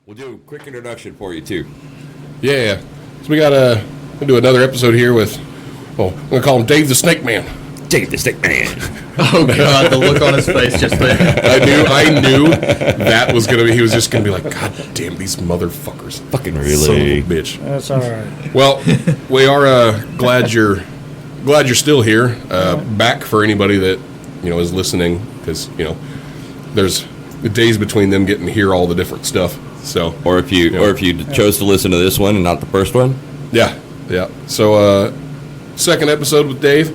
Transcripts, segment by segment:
We'll do a quick introduction for you, too. Yeah. So we got to do another episode here with, I'm going to call him Dave the Snake Man. Dave the Stick Man. Oh, God, the look on his face just there. I knew that was going to be, he was just going to be like, God damn, these motherfuckers. Fucking Son really. of a bitch. That's all right. Well, we are glad you're still here. Back for anybody that, is listening, because, there's the days between them getting to hear all the different stuff. So, Or if you chose to listen to this one and not the first one. yeah. So, second episode with Dave.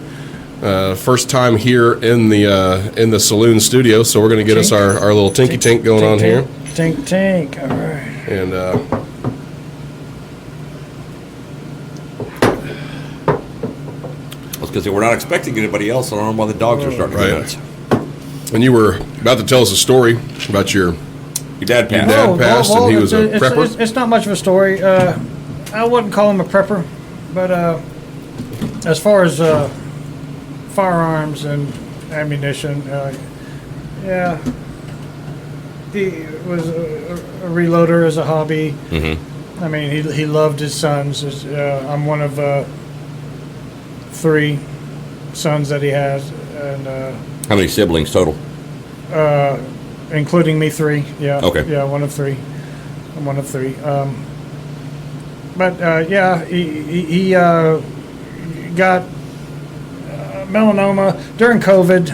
First time here in the saloon studio, so we're going to get us our little tinky tink going on here. Tink. All right. And That's because we're not expecting anybody else. I don't know why the dogs are starting to go Right. nuts. and you were about to tell us a story about your Your dad passed. dad passed, and he was a prepper? It's not much of a story. I wouldn't call him a prepper, but as far as firearms and ammunition, yeah, he was a reloader as a hobby. Mm-hmm. I mean, he loved his sons. I'm one of 3 sons that he has, and How many siblings total? including me 3. Yeah. Okay. Yeah, one of 3. I'm one of 3. But yeah, he got melanoma during COVID.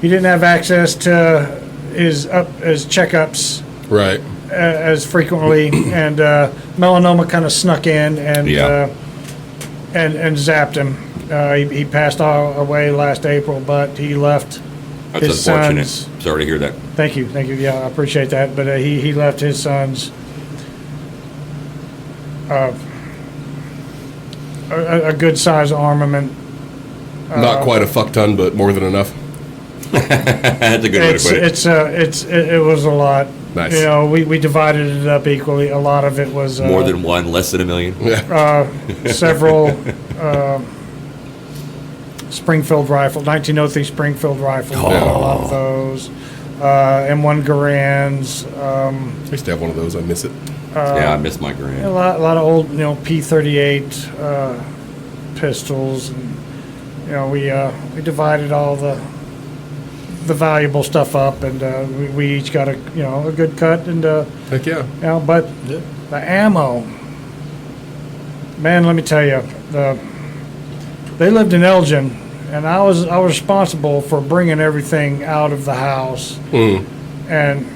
He didn't have access to his checkups right. as frequently, and melanoma kind of snuck in and Yeah. and zapped him. He passed away last April, but he left That's his unfortunate. sons. Sorry to hear that. Thank you. Yeah, I appreciate that. But he left his sons a good size armament. Not quite a fuck ton, but more than enough. That's a good way to put it. It was a lot. Nice. We divided it up equally. A lot of it was More than one, less than a million. several Springfield rifles, 1903 Springfield rifles. A lot of those. M1 Garands. I used to have one of those. I miss it. Yeah, I miss my A grand. lot of old, P38 pistols, and we divided all the valuable stuff up, and we each got a good cut, and Heck yeah. but the ammo, man, let me tell you, they lived in Elgin, and I was responsible for bringing everything out of the house, and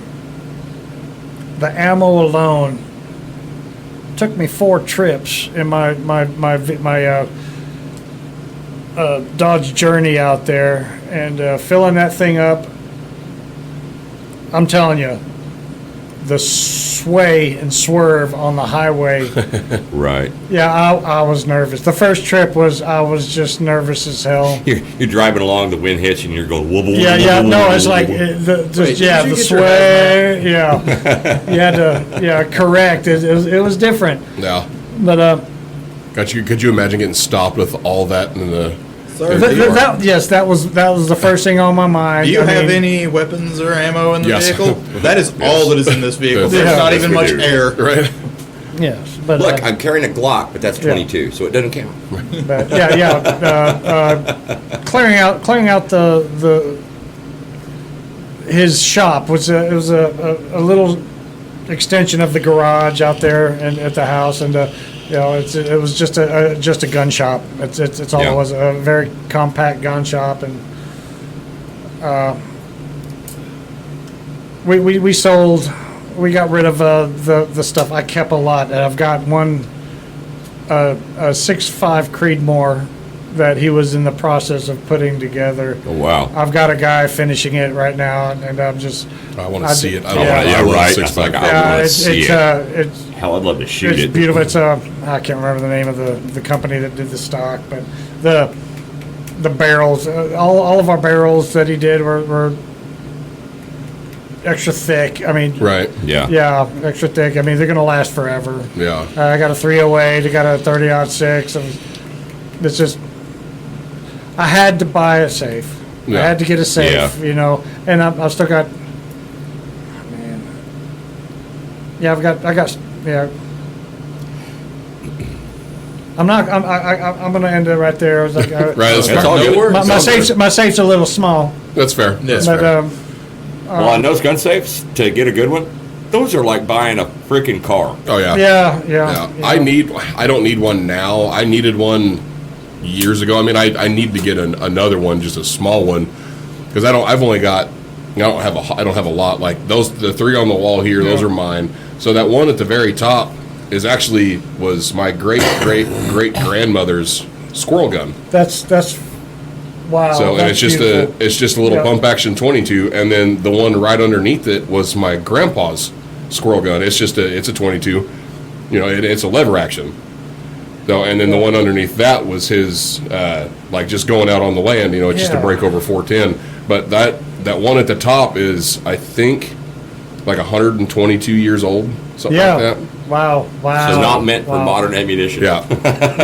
the ammo alone took me 4 trips in my Dodge Journey out there, and filling that thing up. I'm telling you, the sway and swerve on the highway. Right. Yeah, I was nervous. The first trip I was just nervous as hell. You're driving along, the wind hits, and you're going wobble. Yeah. wobble, No, wobble, it's like wobble. the sway. Yeah, you had to correct. It was different. Yeah. But Could you imagine getting stopped with all that in the? yes, that was the first thing on my mind. Do you have any weapons or ammo in the Yes. vehicle? That is all that is in this vehicle. There's Yeah. not Yes, even we much do. air. Right. Yes, but Look, I'm carrying a Glock, but that's 22, so it doesn't count. but clearing out his shop was it was a little extension of the garage out there and at the house, and it was just a gun shop. It's all Yeah. it was, a very compact gun shop, and we sold. We got rid of the stuff. I kept a lot, and I've got one a 6.5 Creedmoor that he was in the process of putting together. Oh, wow. I've got a guy finishing it right now, and I'm just. I want to see it. I don't Yeah. want to. Yeah, I love right. 6.5. Like, I wanna see it. It's Hell, I'd love to shoot it. beautiful. It's I can't remember the name of the company that did the stock, but the barrels, all of our barrels that he did were extra thick. I mean, Right. Yeah. yeah, extra thick. I mean, they're gonna last forever. Yeah. I got a 308. I got a 30-06. It's just, I had to buy a safe. Yeah. I had to get a safe, Yeah. and I've still got, man, Yeah, yeah. I'm gonna end it right there. I was like, Right, that's That's fair. all good. my safe's a little small, That's fair. That's but fair. Well, on those gun safes, to get a good one, those are like buying a freaking car. Oh yeah. yeah. Yeah. I don't need one now. I needed one years ago. I mean, I need to get another one, just a small one, because I don't have a lot like those. The 3 on the wall here, those are mine. So that one at the very top was my great grandmother's squirrel gun. That's wow. So and that's it's beautiful. just a little Yeah. pump action 22, and then the one right underneath it was my grandpa's squirrel gun. It's a 22. You know, it's a lever action. So and then the one underneath that was his like just going out on the land. You know, it's just a Yeah. break over 410. But that one at the top is, I think, like 122 years old, something Yeah. like that. Wow. It's not meant for Wow. modern ammunition. Yeah.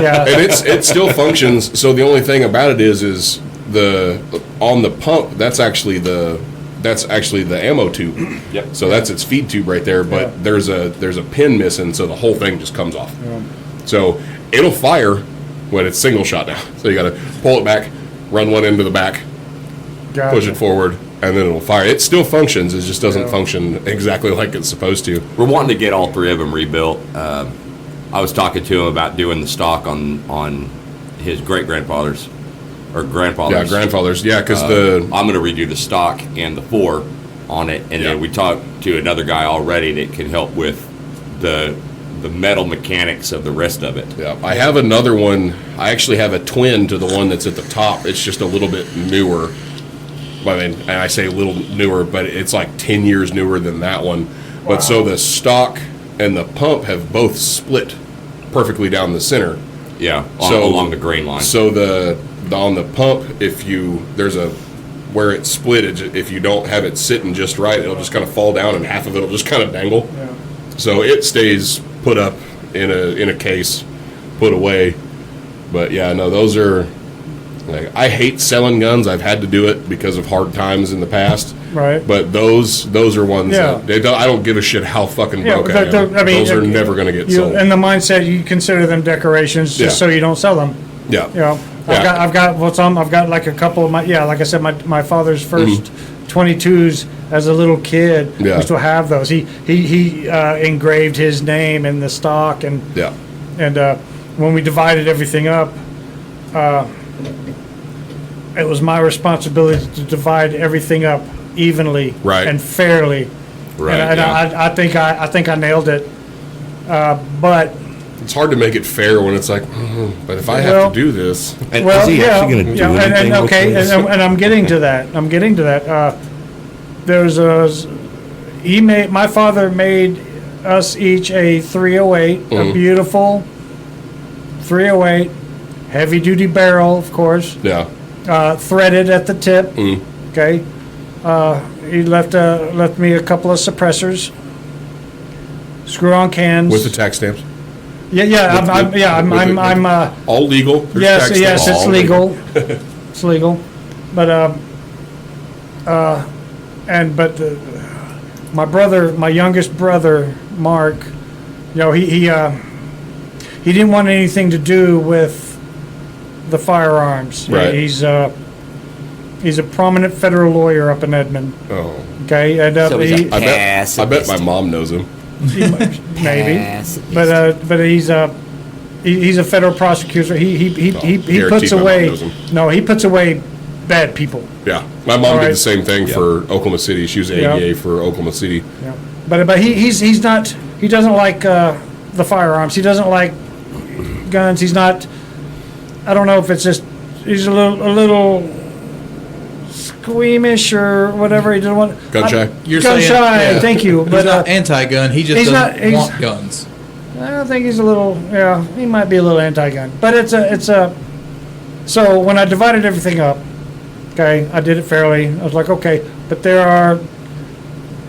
Yeah. And it still functions. So the only thing about it is the on the pump, that's actually the ammo tube. Yep. So that's its feed tube right there, but Yeah. there's a pin missing, so the whole thing just comes off. So it'll fire when it's single shot now. So you got to pull it back, run one into the back, Gotcha. push it forward, and then it'll fire. It still functions. It just doesn't Yeah. function exactly like it's supposed to. We're wanting to get all 3 of them rebuilt. I was talking to him about doing the stock on his great-grandfather's or grandfather's. Yeah, grandfathers. Yeah, because I'm going to redo the stock and the 4 on it, and Yeah. then we talked to another guy already that can help with the metal mechanics of the rest of it. Yeah, I have another one. I actually have a twin to the one that's at the top. It's just a little bit newer. I mean, and I say a little newer, but it's like 10 years newer than that one. But so the stock and the pump have both split perfectly down the center. Yeah, So along the grain line. So the on the pump, there's a where it's split. If you don't have it sitting just right, it'll just kind of fall down, and half of it'll just kind of dangle. Yeah. So it stays put up in a case, put away. But yeah, no, those are. Like, I hate selling guns. I've had to do it because of hard times in the past. Right. But those are ones Yeah. that I don't give a shit how fucking Yeah, broke I am. Those are never going to get sold. And the mindset, you consider them decorations just Yeah. so you don't sell them. Yeah. You know, Yeah. I've got like a couple of like I said, my father's first 22s as a little kid. Yeah. We still have those. He engraved his name in the stock, and Yeah. when we divided everything up, it was my responsibility to divide everything up evenly Right. and fairly. Right. And yeah. I think I nailed it. But It's hard to make it fair when it's like, but if I have Well- to do this, And well, is he yeah, actually going to do yeah, anything and with okay, this? and I'm getting to that. There's my father made us each a 308, a beautiful 308, heavy duty barrel, of course, yeah, threaded at the tip. Okay, he left me a couple of suppressors, screw-on cans. with the tax stamps, I'm all legal. There's yes, tax yes, stamps. it's All legal. It's legal. But my youngest brother, Mark, you know, he didn't want anything to do with the firearms. Right. He's a prominent federal lawyer up in Edmond. Oh, Okay, and So he's he, a I bet my mom knows him. maybe, Pacifist. but he's a federal prosecutor. He guaranteed puts my mom away knows him. no, he puts away bad people. Yeah, my mom All did right. the same thing for Oklahoma City. She was Yeah. ADA for Oklahoma City. Yeah. But he's not, he doesn't like the firearms. He doesn't like guns. He's not. I don't know if it's just he's a little squeamish or whatever. He doesn't want Gun shy? You're gun saying- shy. yeah. Thank you. He's But not anti-gun. He just he's doesn't not- want guns. I don't think he's a little. Yeah, he might be a little anti-gun. But it's a. So when I divided everything up, okay, I did it fairly. I was like, okay, but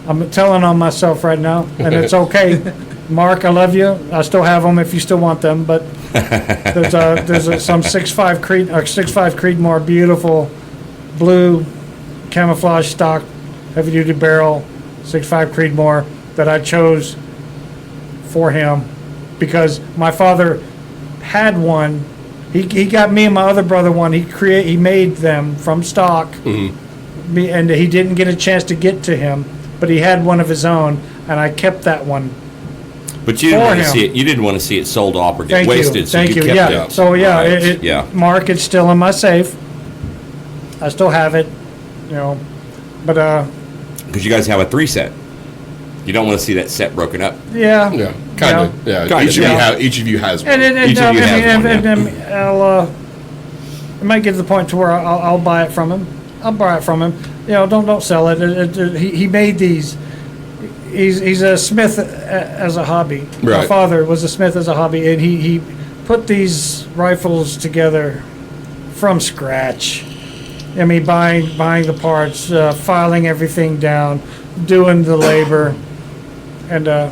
I'm telling on myself right now, and it's okay. Mark, I love you. I still have them if you still want them, but there's some 6.5 Creedmoor, beautiful blue camouflage stock, heavy duty barrel, 6.5 Creedmoor that I chose for him because my father had one. He got me and my other brother one. He made them from stock, and he didn't get a chance to get to him, but he had one of his own, and I kept that one. But you didn't For want to him. see it. You didn't want to see it sold off or get Thank wasted. you. So Thank you you. kept Yeah. it. So yeah, Right. Yeah. Mark, it's still in my safe. I still have it, but Because you guys have a 3 set. You don't want to see that set broken up. yeah. Yeah, kind of. Yeah, Kinda, each of you has one. And Each of you has one, I'll it might get to the point to where I'll buy it from him. I'll buy it from him. Don't sell it. He made these. He's a smith as a hobby. My Right. father was a smith as a hobby, and he put these rifles together from scratch. I mean, buying the parts, filing everything down, doing the labor, and I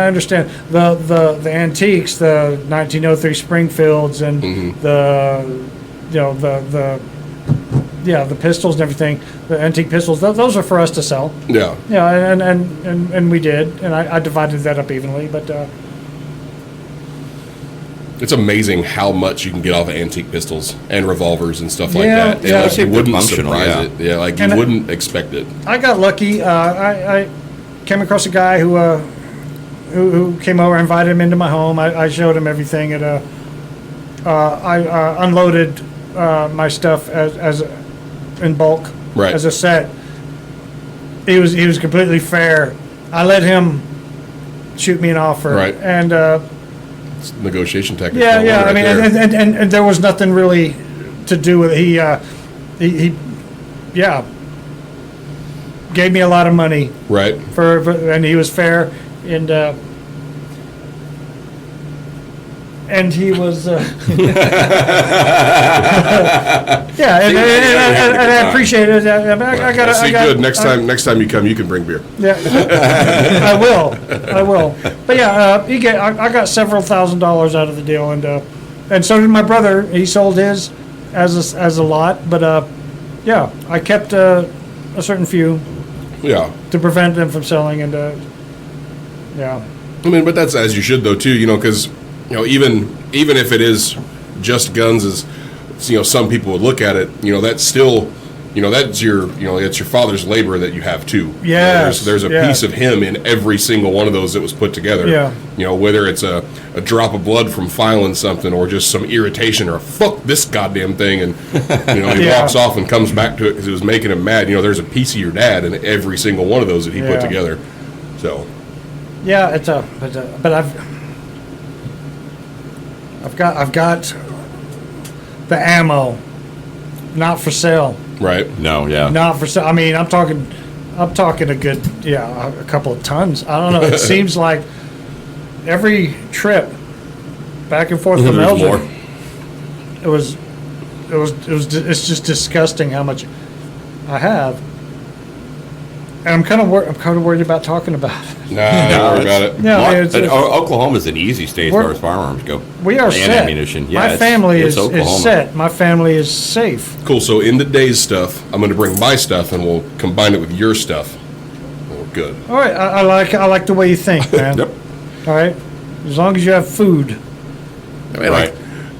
understand the antiques, the 1903 Springfields, and the pistols and everything, the antique pistols. Those are for us to sell. Yeah. Yeah, and we did, and I divided that up evenly, but. It's amazing how much you can get off of antique pistols and revolvers and stuff like Yeah, that. And yeah. like, you They're wouldn't functional, surprise yeah. it. Yeah, like you And wouldn't expect it. I got lucky. I came across a guy who came over, invited him into my home. I showed him everything. I unloaded my stuff as in bulk, Right. as a set. He was completely fair. I let him shoot me an offer, Right. and It's negotiation tactics. yeah. right I mean, there. and there was nothing really to do with it. He gave me a lot of money. Right. And he was fair, and he was yeah, and I appreciate it. I got See, good. Next time you come, you can bring beer. Yeah, I will. But yeah, I got several $1,000s out of the deal, and so did my brother. He sold his as a lot, but yeah, I kept a certain few Yeah. to prevent them from selling, and yeah. I mean, but that's as you should though too. Because even if it is just guns, as some people would look at it. That's still. That's your father's labor that you have too. Yes, There's a yeah. piece of him in every single one of those that was put together. Yeah. Whether it's a drop of blood from filing something or just some irritation or fuck this goddamn thing, and he Yeah. walks off and comes back to it because it was making him mad. There's a piece of your dad in every single one of those that he put Yeah. together. So Yeah, but I've got the ammo, not for sale. right. No, yeah. Not for sale. I mean, I'm talking a good, a couple of tons. I don't know. It seems like every trip back and forth from There's Elgin, more. it's just disgusting how much I have. And I'm kind of worried about talking about it. Nah, don't worry about it. Yeah, I mean, it's- Oklahoma's an easy state as We're- far as firearms go. We are and set. ammunition. Yeah, My it's- family it's is Oklahoma. set. My family is safe. Cool. So in the day's stuff, I'm going to bring my stuff and we'll combine it with your stuff. Oh, good. All right, I like the way you think, man. Yep. All right, as long as you have food. I mean, Right.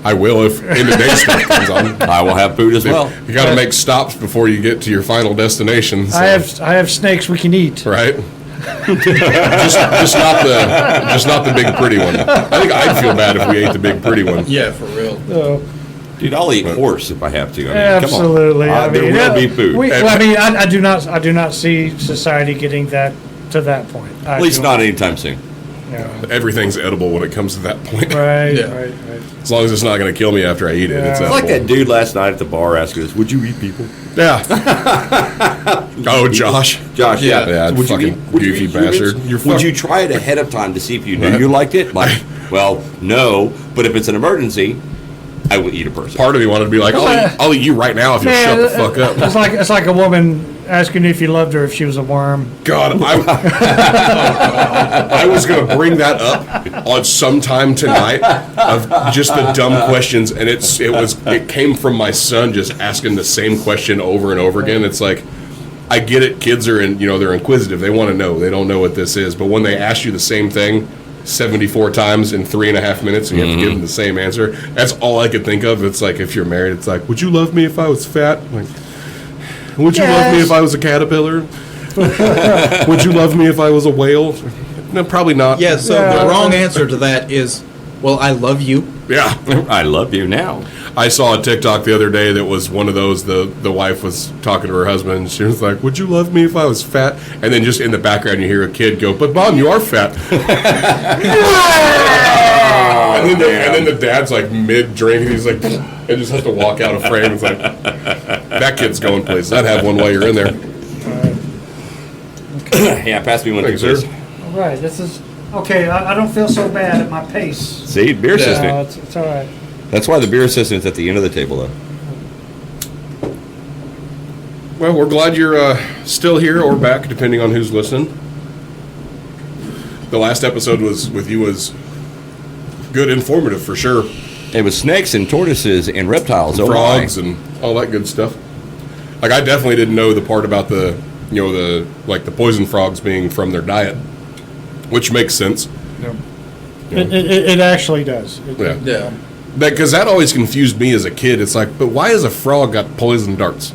I will if in the day stuff comes on. I will have food as well. You got to make stops before you get to your final destination. So, I have snakes we can eat. right. just not the big pretty one. I think I'd feel bad if we ate the big pretty one. Yeah, for real. So, Dude, I'll eat horse if I have to. I mean, absolutely. Come on. There will be food. I do not see society getting to that point. At least not anytime soon. Yeah. Everything's edible when it comes to that point. Right, Yeah. right. As long as it's not going to kill me after I eat it. It's Yeah. It's edible. like that dude last night at the bar asking us, "Would you eat people?" Yeah. Oh, Josh. Josh, Yeah. Yeah, Would you fucking eat- would you goofy eat humans? bastard. You're Would fuck- you try it ahead of time to see if you knew you liked it? Like, well, no, but if it's an emergency, I will eat a person. Part of me wanted to be like, I'll eat you right now if you shut the fuck up. It's like a woman asking you if you loved her if she was a worm. God, I was going to bring that up on sometime tonight of just the dumb questions, and it came from my son just asking the same question over and over again. It's like, I get it. Kids are they're inquisitive. They want to know. They don't know what this is. But when they ask you the same thing 74 times in 3.5 minutes, and you have to give them the same answer, that's all I could think of. It's like if you're married, it's like, would you love me if I was fat? Like, would you love me if I was a caterpillar? Would you love me if I was a whale? No, probably not. Yeah, so the wrong answer to that is, well, I love you. Yeah. I love you now. I saw a TikTok the other day that was one of those, the wife was talking to her husband, and she was like, would you love me if I was fat? And then just in the background you hear a kid go, but Mom, you are fat. and then the dad's like mid-drink, and he's like, and just has to walk out of frame. It's like, that kid's going places. I'd have one while you're in there. Yeah, pass me one, Thanks, please. sir. All right, this is, okay, I don't feel so bad at my pace. See, beer assistant. It's all right. That's why the beer assistant's at the end of the table, though. Well, we're glad you're still here or back, depending on who's listening. The last episode with you was good, informative for sure. It was snakes and tortoises and reptiles. Frogs and all that good stuff. Like, I definitely didn't know the part about the poison frogs being from their diet, which makes sense. Yep. It actually does. Yeah. Because that always confused me as a kid. It's like, but why has a frog got poison darts?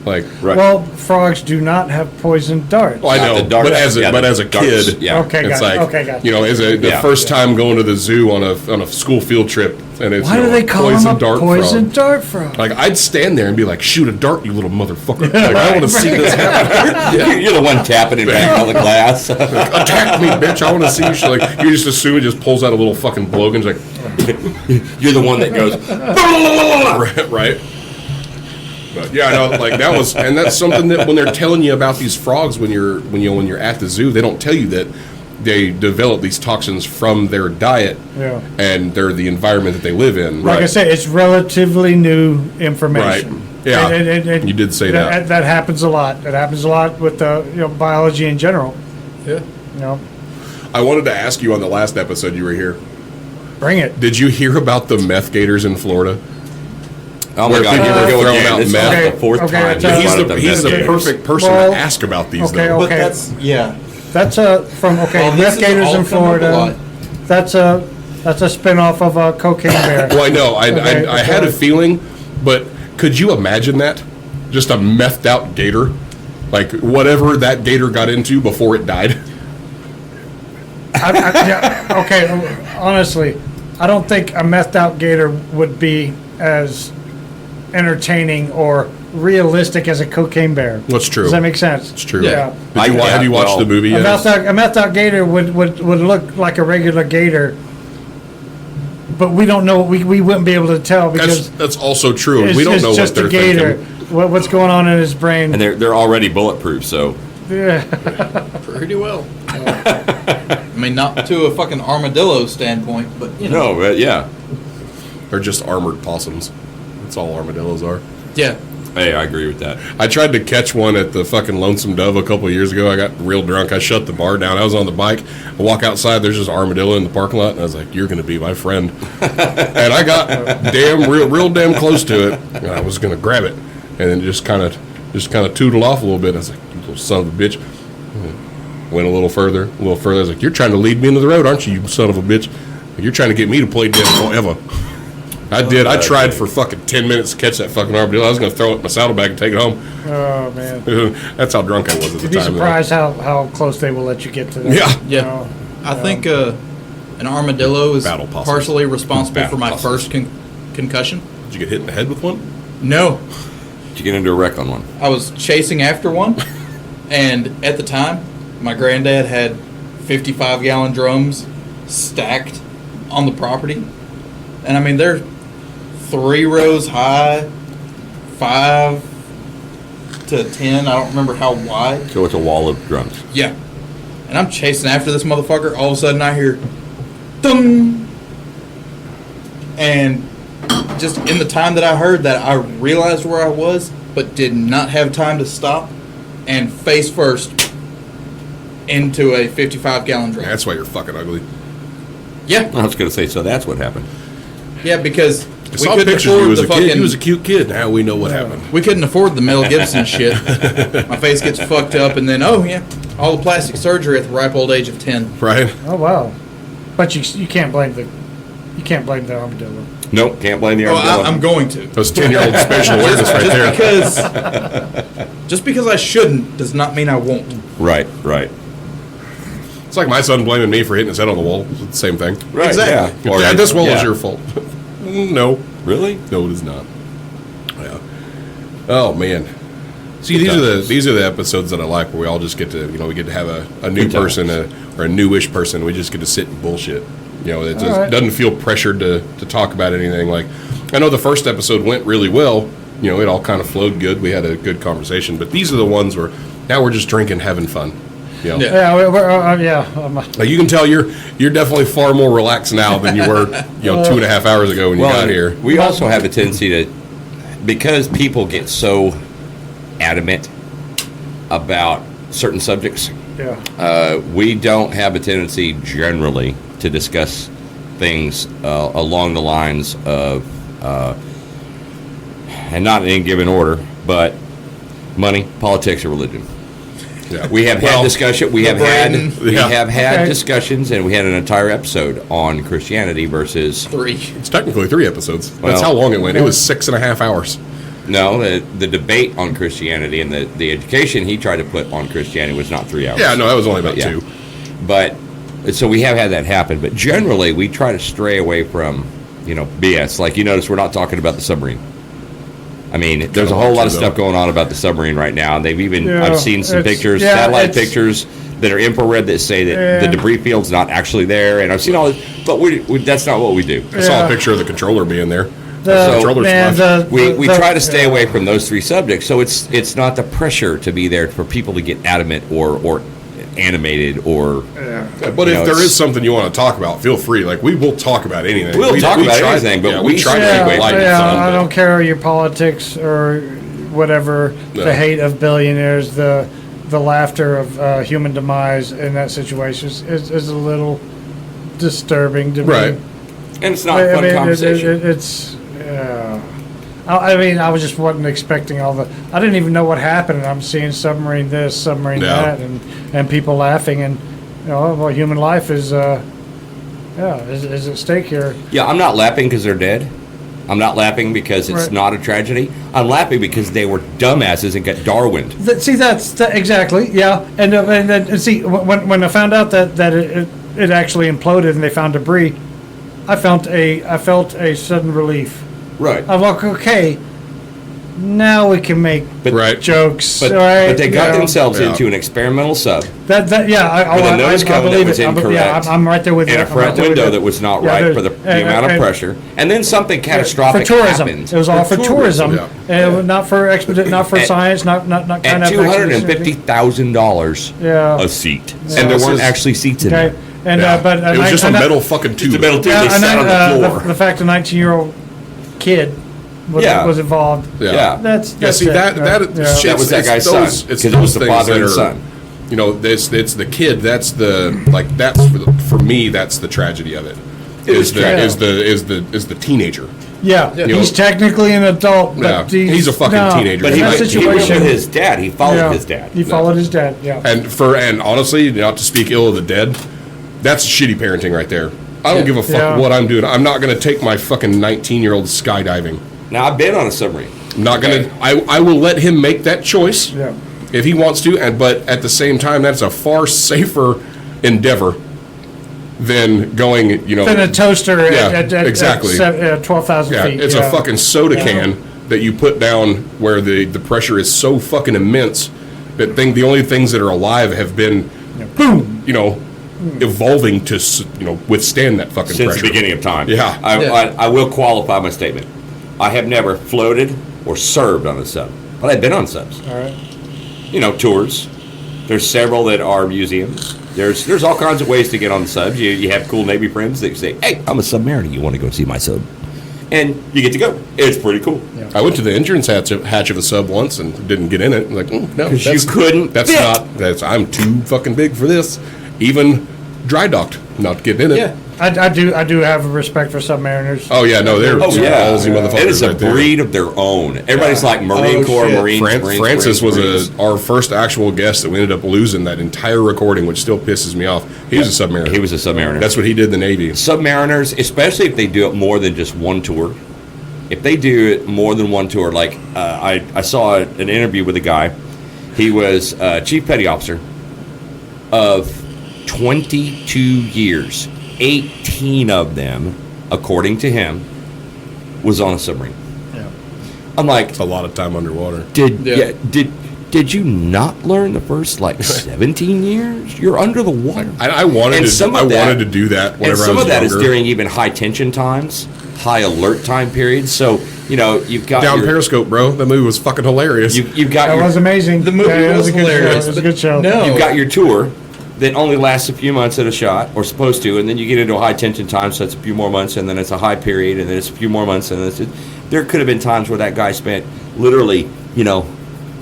Like, Right. Well, frogs do not have poison darts. well, I Not know, the darts. but as a Yeah, the darts. kid, Yeah. Okay, it's gotcha. like, Okay, gotcha. as the Yeah. first time going to the zoo on a school field trip, and it's Why do they call poison them a dart poison frog. dart frog? Like, I'd stand there and be like, shoot a dart, you little motherfucker. Like, I want to see this happen. You're the one tapping it back on the glass. Attack me, bitch. I want to see you. She's like, you just assume it just pulls out a little fucking blowgun. Like, You're the one that goes, right. But yeah, I know, like that was, and that's something that when they're telling you about these frogs when you're at the zoo, they don't tell you that they develop these toxins from their diet, Yeah. and they're the environment that they live in. Like I said, it's relatively new information. Right. Yeah. You did say that. That happens a lot. It happens a lot with biology in general. Yeah. You know, I wanted to ask you on the last episode you were here. bring it. Did you hear about the meth gators in Florida? oh Where my God, people here we are go throwing again. out This is meth. like the fourth Okay, time. it's, you He's brought up the the meth gators. perfect person Well, to ask about these, okay, though. But Okay. that's, yeah. That's from Well, meth this is gators all in coming up a Florida. lot. That's a spinoff of Cocaine Bear. Well, I know. Okay, I had a okay. feeling, but could you imagine that? Just a methed out gator? Like, whatever that gator got into before it died? Okay, honestly, I don't think a methed out gator would be as entertaining or realistic as a Cocaine Bear. What's true? Does that make sense? It's true. Yeah. Have you watched the movie A yet? methed out gator would look like a regular gator, but we don't know. We wouldn't be able to tell because That's also true. it's, We don't it's know just what a they're gator. thinking. What's going on in his brain? And they're already bulletproof, so Yeah. Pretty well. I mean, not to a fucking armadillo standpoint, but, you know. no, but yeah. They're just armored possums. That's all armadillos are. Yeah. Hey, I agree with that. I tried to catch one at the fucking Lonesome Dove a couple of years ago. I got real drunk. I shut the bar down. I was on the bike. I walk outside. There's this armadillo in the parking lot, and I was like, "You're going to be my friend." And I got real damn close to it. And I was going to grab it, and then just kind of tootled off a little bit. I was like, "You little son of a bitch." Went a little further. I was like, "You're trying to lead me into the road, aren't you, you son of a bitch? You're trying to get me to play dead forever." I did. I tried for fucking 10 minutes to catch that fucking armadillo. I was going to throw it in my saddlebag and take it home. Oh man. That's how drunk I was at the You'd be time. surprised how close they will let you get to that. Yeah. Yeah. You know? I think an armadillo is Battle possum. partially responsible Battle for my possums. first concussion. Did you get hit in the head with one? No. Did you get into a wreck on one? I was chasing after one, and at the time, my granddad had 55-gallon drums stacked on the property. And I mean, they're 3 rows high, 5 to 10, I don't remember how wide. So it's a wall of drums. Yeah. And I'm chasing after this motherfucker. All of a sudden I hear, ding! And just in the time that I heard that, I realized where I was, but did not have time to stop, and face first into a 55-gallon drum. That's why you're fucking ugly. Yeah. I was going to say, so that's what happened. Yeah, because I saw couldn't pictures of you afford as a the kid. You fucking- was a cute kid. Now we know what happened. We couldn't afford the Mel Gibson shit. My face gets fucked up, and then all the plastic surgery at the ripe old age of 10. Right? Oh wow. But you can't blame the armadillo. Nope, can't blame the Oh, armadillo. I'm going to. Those 10-year-old special awareness right there. Just because I shouldn't does not mean I won't. Right. It's like my son blaming me for hitting his head on the wall. It's the same thing. Right. Exactly. Yeah. Or- Dad, this wall is yeah. your fault. No. Really? No, it is not. Yeah. Oh man. See, Good these are the episodes that I like, where we all just get to we get to have a new Good times. person or a newish person. We just get to sit and bullshit. It just right. doesn't feel pressured to talk about anything. Like, I know the first episode went really well. It all kind of flowed good. We had a good conversation. But these are the ones where now we're just drinking, having fun. Yeah. Yeah, Like, you can tell you're definitely far more relaxed now than you were 2.5 hours ago when you got here. We also have a tendency to, because people get so adamant about certain subjects, yeah. we don't have a tendency generally to discuss things along the lines of, and not in any given order, but money, politics, or religion. Yeah. We have had discussion. We have Braden. had Okay. discussions, and we had an entire episode on Christianity versus 3. It's technically 3 episodes. That's Well- how long it went. It was 6.5 hours. the debate on Christianity and the education he tried to put on Christianity was not 3 hours. Yeah, no, that was only about Yeah. 2. But so we have had that happen. But generally, we try to stray away from BS. Like, you notice we're not talking about the submarine. I mean, there's a whole lot of stuff going on about the submarine right now. They've even Yeah, I've seen some it's- pictures, yeah, satellite it's- pictures that are infrared that say that the debris field's not actually there. And I've seen all this, but we that's not what we do. I saw Yeah. a picture of the controller being there. The, controller's man, left. We try to stay away from those 3 subjects, so it's not the pressure to be there for people to get adamant or animated or But You if know, there it's- is something you want to talk about, feel free. Like, we will talk about anything. We'll talk about try- anything, but yeah, we try to stay keep away it light from and yeah, fun, I but- don't care your politics or whatever, No. the hate of billionaires, the laughter of human demise in that situation is a little disturbing to me. Right. and it's not a fun conversation. It's. I mean, I was just wasn't expecting all the. I didn't even know what happened, and I'm seeing submarine this, submarine Yeah. that, and people laughing, and well, human life is is at stake here. Yeah, I'm not laughing because they're dead. I'm not laughing because it's Right. not a tragedy. I'm laughing because they were dumbasses and got Darwined. See, that's exactly, yeah, and see, when I found out that it actually imploded and they found debris, I felt a sudden relief. Right. I'm like, okay, now we can make Right. jokes, But, right? but they got themselves Yeah. into an experimental sub that yeah, with a nose cone that believe was it. incorrect. Yeah, I'm right there with you. and a I'm right front there with window you. that was not Yeah, right there's- for the amount of and- pressure. And then something catastrophic for tourism. happened. It was all for tourism, yeah. and it was not for not for At- science, not kind At of $250,000 Yeah. a seat. Yeah. And there This weren't is- actually seats in Okay, there. and Yeah. but it was just a metal fucking tube. Just a metal tube. Yeah, They and sat on the floor. the fact a 19-year-old kid Yeah. was involved. Yeah. That's See, it, that right? shit, That was that it's guy's those- son, It's 'cause it was those the things father that and are, son. it's the kid. That's for me. That's the tragedy of it. It is Is the teenager. Yeah, You he's know- technically an adult, Yeah, but he's a fucking teenager. But in he, that he went situation, with his dad. He followed yeah, his dad. He followed his dad. Yeah. And honestly, not to speak ill of the dead, that's shitty parenting right there. I don't give a fuck Yeah. what I'm doing. I'm not going to take my fucking 19-year-old skydiving. Now, I've been on a submarine. I'm not going to. I will let him make that choice Yeah. if he wants to. But at the same time, that's a far safer endeavor than going. Then a toaster at exactly. 12,000 Yeah, feet. it's a fucking soda can that you put down where the pressure is so fucking immense that the only things that are alive have been, boom, evolving to withstand that fucking Since pressure. the beginning of time. Yeah. I will qualify my statement. I have never floated or served on a sub, but I've been on subs. All right. Tours. There's several that are museums. There's all kinds of ways to get on the subs. You have cool Navy friends that say, "Hey, I'm a submariner. You want to go see my sub?" And you get to go. It's pretty cool. I went to the entrance hatch of a sub once and didn't get in it. I'm like, no, 'Cause you couldn't That's fit. not. I'm too fucking big for this. Even dry docked, not getting in it. Yeah. I do have a respect for submariners. Oh yeah, no, they're Oh some yeah, ballsy motherfuckers. it is a right there. breed of their own. Everybody's like Marine Oh, Corps, shit. Marines. Francis Marines. was our first actual guest that we ended up losing that entire recording, which still pisses me off. He was a submariner. He was a submariner. That's what he did in the Navy. Submariners, especially if they do it more than just one tour. If they do it more than one tour, like I saw an interview with a guy. He was chief petty officer of 22 years. 18 of them, according to him, was on a submarine. Yeah. I'm like, It's a lot of time underwater. did you not learn the first like 17 years? You're under the water. I wanted And to. some I of that- wanted to do that And whenever I some was of that is younger. during even high tension times, high alert time periods. So you've got Down your, Periscope, bro. That movie was fucking hilarious. you've got That your was amazing. The movie Yeah, it was a good hilarious. Show. It was a good show. No. you've got your tour that only lasts a few months at a shot, or supposed to, and then you get into a high tension time, so it's a few more months, and then it's a high period, and then it's a few more months, and then there could have been times where that guy spent literally,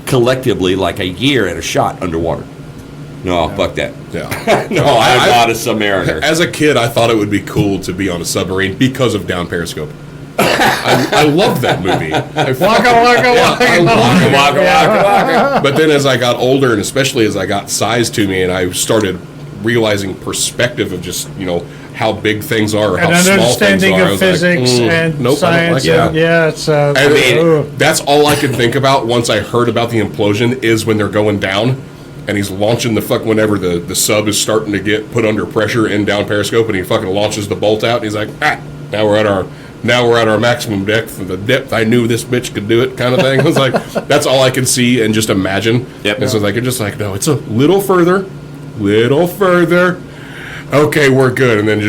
collectively like a year at a shot underwater. No, fuck that. yeah. No, I'm not a submariner. As a kid, I thought it would be cool to be on a submarine because of Down Periscope. I love that movie. Waka waka waka. Waka, waka, waka. But then as I got older, and especially as I got size to me, and I started realizing perspective of just how big things are, or And how small things understanding are, I of was like, physics and nope, I don't like science. that. Yeah, it's. I mean, ooh. that's all I could think about once I heard about the implosion is when they're going down, and he's launching the fuck whenever the sub is starting to get put under pressure in Down Periscope, and he fucking launches the bolt out, and he's like, now we're at our maximum depth, the depth I knew this bitch could do it, kind of thing. I was like, that's all I could see and just imagine. Yep. And so I could just like, no, it's a little further. Okay, we're good, and then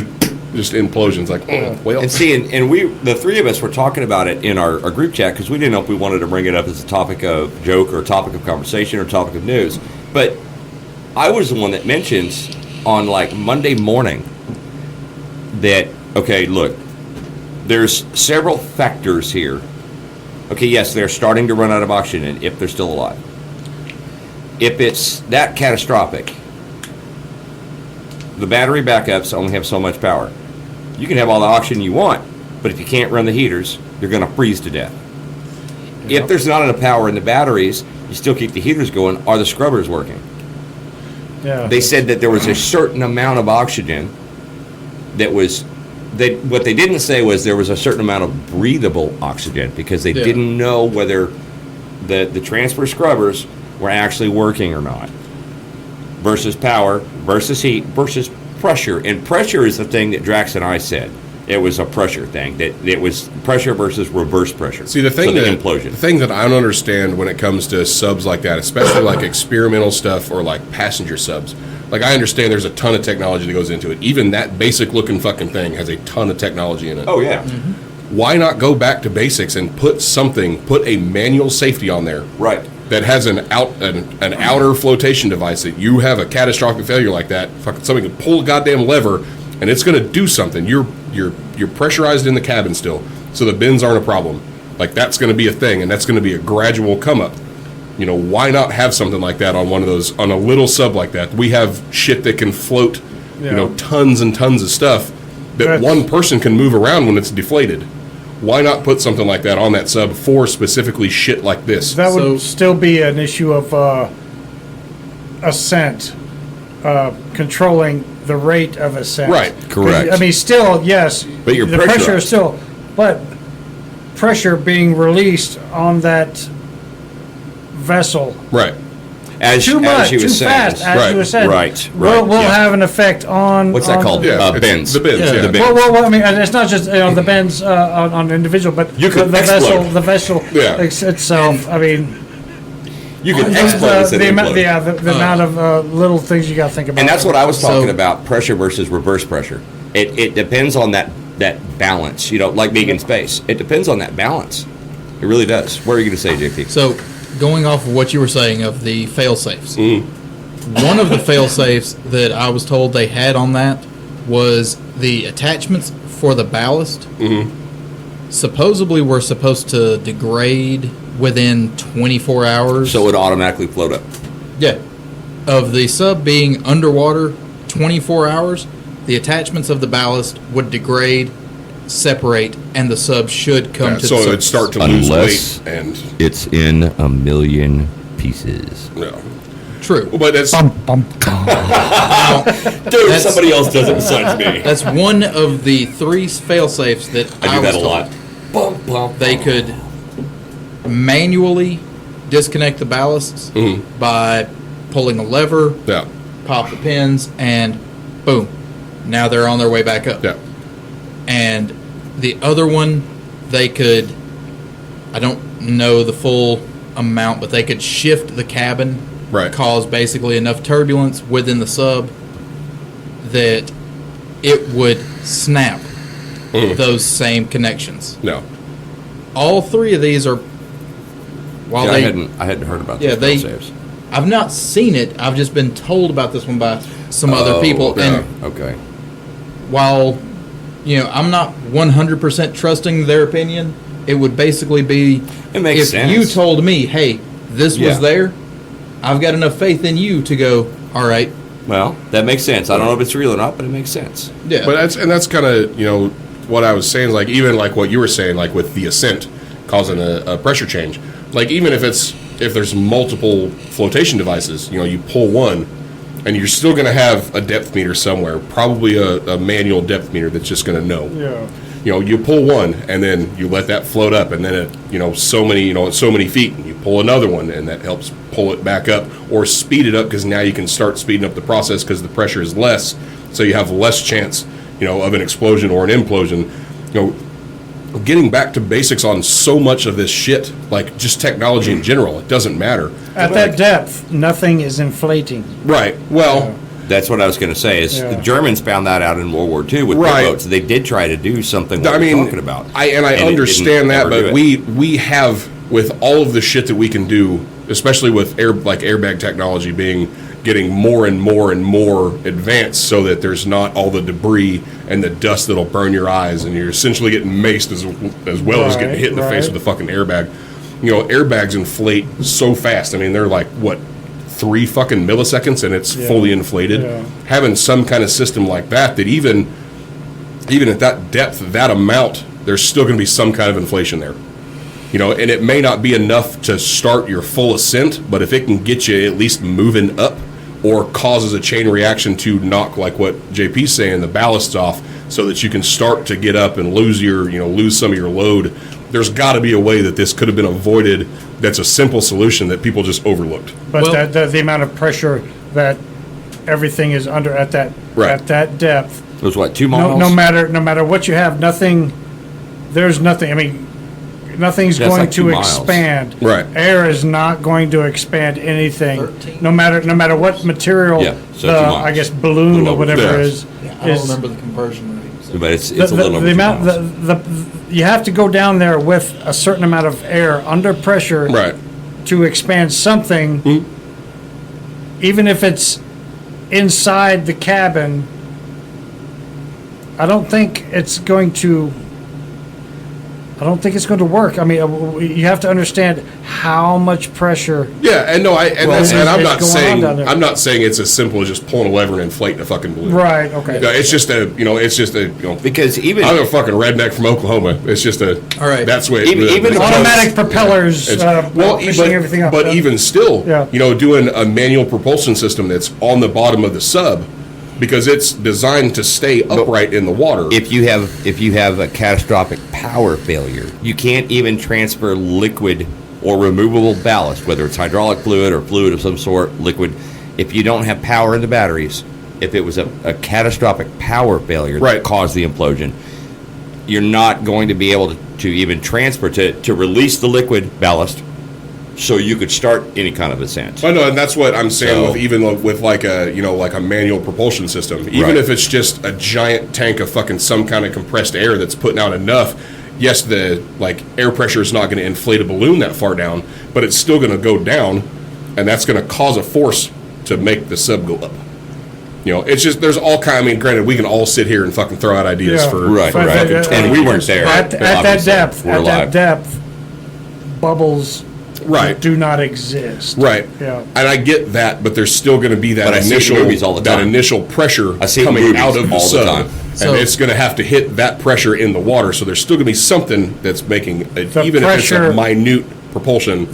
just implosions, like, well. And see, and we, the three of us, were talking about it in our group chat because we didn't know if we wanted to bring it up as a topic of joke or a topic of conversation or a topic of news. But I was the one that mentions on like Monday morning that, okay, look, there's several factors here. Okay, yes, they're starting to run out of oxygen if they're still alive. If it's that catastrophic, the battery backups only have so much power. You can have all the oxygen you want, but if you can't run the heaters, you're going to freeze to death. If there's not enough power in the batteries, you still keep the heaters going. Are the scrubbers working? Yeah. They said that there was a certain amount of oxygen that was. What they didn't say was there was a certain amount of breathable oxygen because they didn't know whether the transfer scrubbers were actually working or not. Versus power, versus heat, versus pressure. And pressure is the thing that Drax and I said. It was a pressure thing. That it was pressure versus reverse pressure. See, the thing So the that implosion. the thing that I don't understand when it comes to subs like that, especially like experimental stuff or like passenger subs. Like, I understand there's a ton of technology that goes into it. Even that basic looking fucking thing has a ton of technology in it. Oh yeah, Why not go back to basics and put a manual safety on there right. that has an outer flotation device that you have a catastrophic failure like that, fucking somebody can pull a goddamn lever and it's going to do something. You're pressurized in the cabin still, so the bends aren't a problem. Like, that's going to be a thing, and that's going to be a gradual come up. Why not have something like that on one of those, on a little sub like that? We have shit that can float, tons and tons of stuff that one person can move around when it's deflated. Why not put something like that on that sub for specifically shit like this? That So- would still be an issue of ascent, controlling the rate of ascent. Right. 'Cause, Correct. I mean, still, yes. But you're the pressure is pressurized. still, but pressure being released on that vessel Right. As too much, you too were saying. fast, as Right, you were saying, right, will yeah. have an effect on. What's that on called? the- Yeah. It's Bends. The bends, Yeah. yeah. The bends. Well, I mean, it's not just the bends on an individual, but You could the vessel, explode. the vessel Yeah. itself. I mean, You can the, explode instead the of amount, implode. the amount of little things you got to think about. And that's what I was talking So- about, pressure versus reverse pressure. It depends on that balance, like being in space. It depends on that balance. It really does. What are you going to say, JP? So, going off of what you were saying of the fail safes, one of the fail safes that I was told they had on that was the attachments for the ballast. Supposedly were supposed to degrade within 24 hours. So it would automatically float up. Yeah. Of the sub being underwater 24 hours, the attachments of the ballast would degrade, separate, and the sub should come to so the it would surface. start to lose Unless weight and it's in a million pieces. no. True. But that's Dude, That's- somebody else does it besides me. That's one of the 3 fail-safes that I do was that a told. lot. Bump, bump. They could manually disconnect the ballasts by pulling a lever, yeah. pop the pins, and boom. Now they're on their way back up. Yeah. And the other one, they could, I don't know the full amount, but they could shift the cabin, Right. cause basically enough turbulence within the sub that it would snap those same connections. No. All 3 of these are, while Yeah, they, I hadn't heard about Yeah, those they- saves. I've not seen it. I've just been told about this one by some other people. yeah. And Okay. while, I'm not 100% trusting their opinion, it would basically be It makes if sense. you told me, hey, this Yeah. was there, I've got enough faith in you to go, all right, Well, that makes sense. I don't know if it's real or not, but it makes sense. yeah. But that's kind of what I was saying. Like even like what you were saying, like with the ascent causing a pressure change. Like even if there's multiple flotation devices, you pull one, and you're still going to have a depth meter somewhere, probably a manual depth meter that's just going to know. Yeah. You pull one, and then you let that float up, and then at so many feet, and you pull another one, and that helps pull it back up or speed it up because now you can start speeding up the process because the pressure is less, so you have less chance of an explosion or an implosion. Getting back to basics on so much of this shit, like just technology in general, it doesn't matter. At that depth, nothing is inflating. Right. Well. That's what I was going to say. Is Yeah. the Germans found that out in World War II with Right. their boats. They did try to do something what I mean, we're talking about. I And it didn't understand that, ever do but it. we have with all of the shit that we can do, especially with airbag technology getting more and more and more advanced, so that there's not all the debris and the dust that'll burn your eyes, and you're essentially getting maced as well as getting hit in the face Right. with a fucking airbag. Airbags inflate so fast. I mean, they're like what, 3 fucking milliseconds, and it's Yeah. fully inflated. Yeah. Having some kind of system like that even at that depth, that amount, there's still going to be some kind of inflation there. And it may not be enough to start your full ascent, but if it can get you at least moving up or causes a chain reaction to knock, like what JP's saying, the ballasts off so that you can start to get up and lose some of your load, there's got to be a way that this could have been avoided. That's a simple solution that people just overlooked. But Well- the amount of pressure that everything is under at that Right. at that depth, It was what, 2 miles? no matter what you have, there's nothing. I mean, nothing's That's going like 2 to miles. expand. Right. Air is not going to expand anything. 13. No matter what material. Yeah, so 2 the miles. I guess balloon or whatever Yeah. it is. I don't is remember the conversion rate. So. But it's a little over the 2 amount miles. you have to go down there with a certain amount of air under pressure Right. to expand something, even if it's inside the cabin. I don't think it's going to work. I mean, you have to understand how much pressure. Yeah, and no, I'm it's not going on down there. I'm not saying it's as simple as just pulling a lever and inflating a fucking balloon. Right. Okay. Yeah, it's just a Because even I'm a fucking redneck from Oklahoma. It's just a. All right. That's what. Even Automatic propellers. pushing everything up. but even still, Yeah. doing a manual propulsion system that's on the bottom of the sub, because it's designed to stay upright in the water. if you have a catastrophic power failure, you can't even transfer liquid or removable ballast, whether it's hydraulic fluid or fluid of some sort, liquid. If you don't have power in the batteries, if it was a catastrophic power failure Right. that caused the implosion, you're not going to be able to even transfer to release the liquid ballast, so you could start any kind of ascent. I know, and that's what I'm saying So- with even with like a like a manual propulsion system. Even Right. if it's just a giant tank of fucking some kind of compressed air that's putting out enough. Yes, the air pressure is not going to inflate a balloon that far down, but it's still going to go down, and that's going to cause a force to make the sub go up. It's just there's all kind. I mean, granted, we can all sit here and fucking throw out ideas Yeah. for Right, for right. fucking And 20 we weren't years. there. At that Obviously, depth, we're alive. bubbles Right. do not exist. Right. Yeah. And I get that, but there's still going to be But that I see it in movies all the time. initial pressure I see it in coming movies out of the all the sub. time. So- And it's going to have to hit that pressure in the water. So there's still going to be something that's making it, The even pressure- if it's a minute propulsion.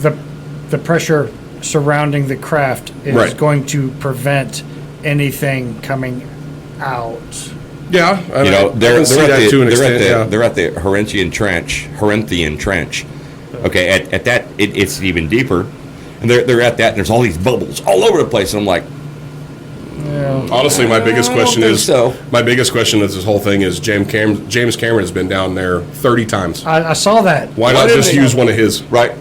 The pressure surrounding the craft is Right. going to prevent anything coming out. Yeah. I You know, I they're can see at that the to an they're extent, yeah. at the Corinthian Trench. Okay, at that it's even deeper, and they're at that, and there's all these bubbles all over the place, and I'm like, Yeah. Honestly, my biggest I don't question think is so. my biggest question is this whole thing is James Cameron has been down there 30 times. I saw that. Why not didn't just they- use one of his? right,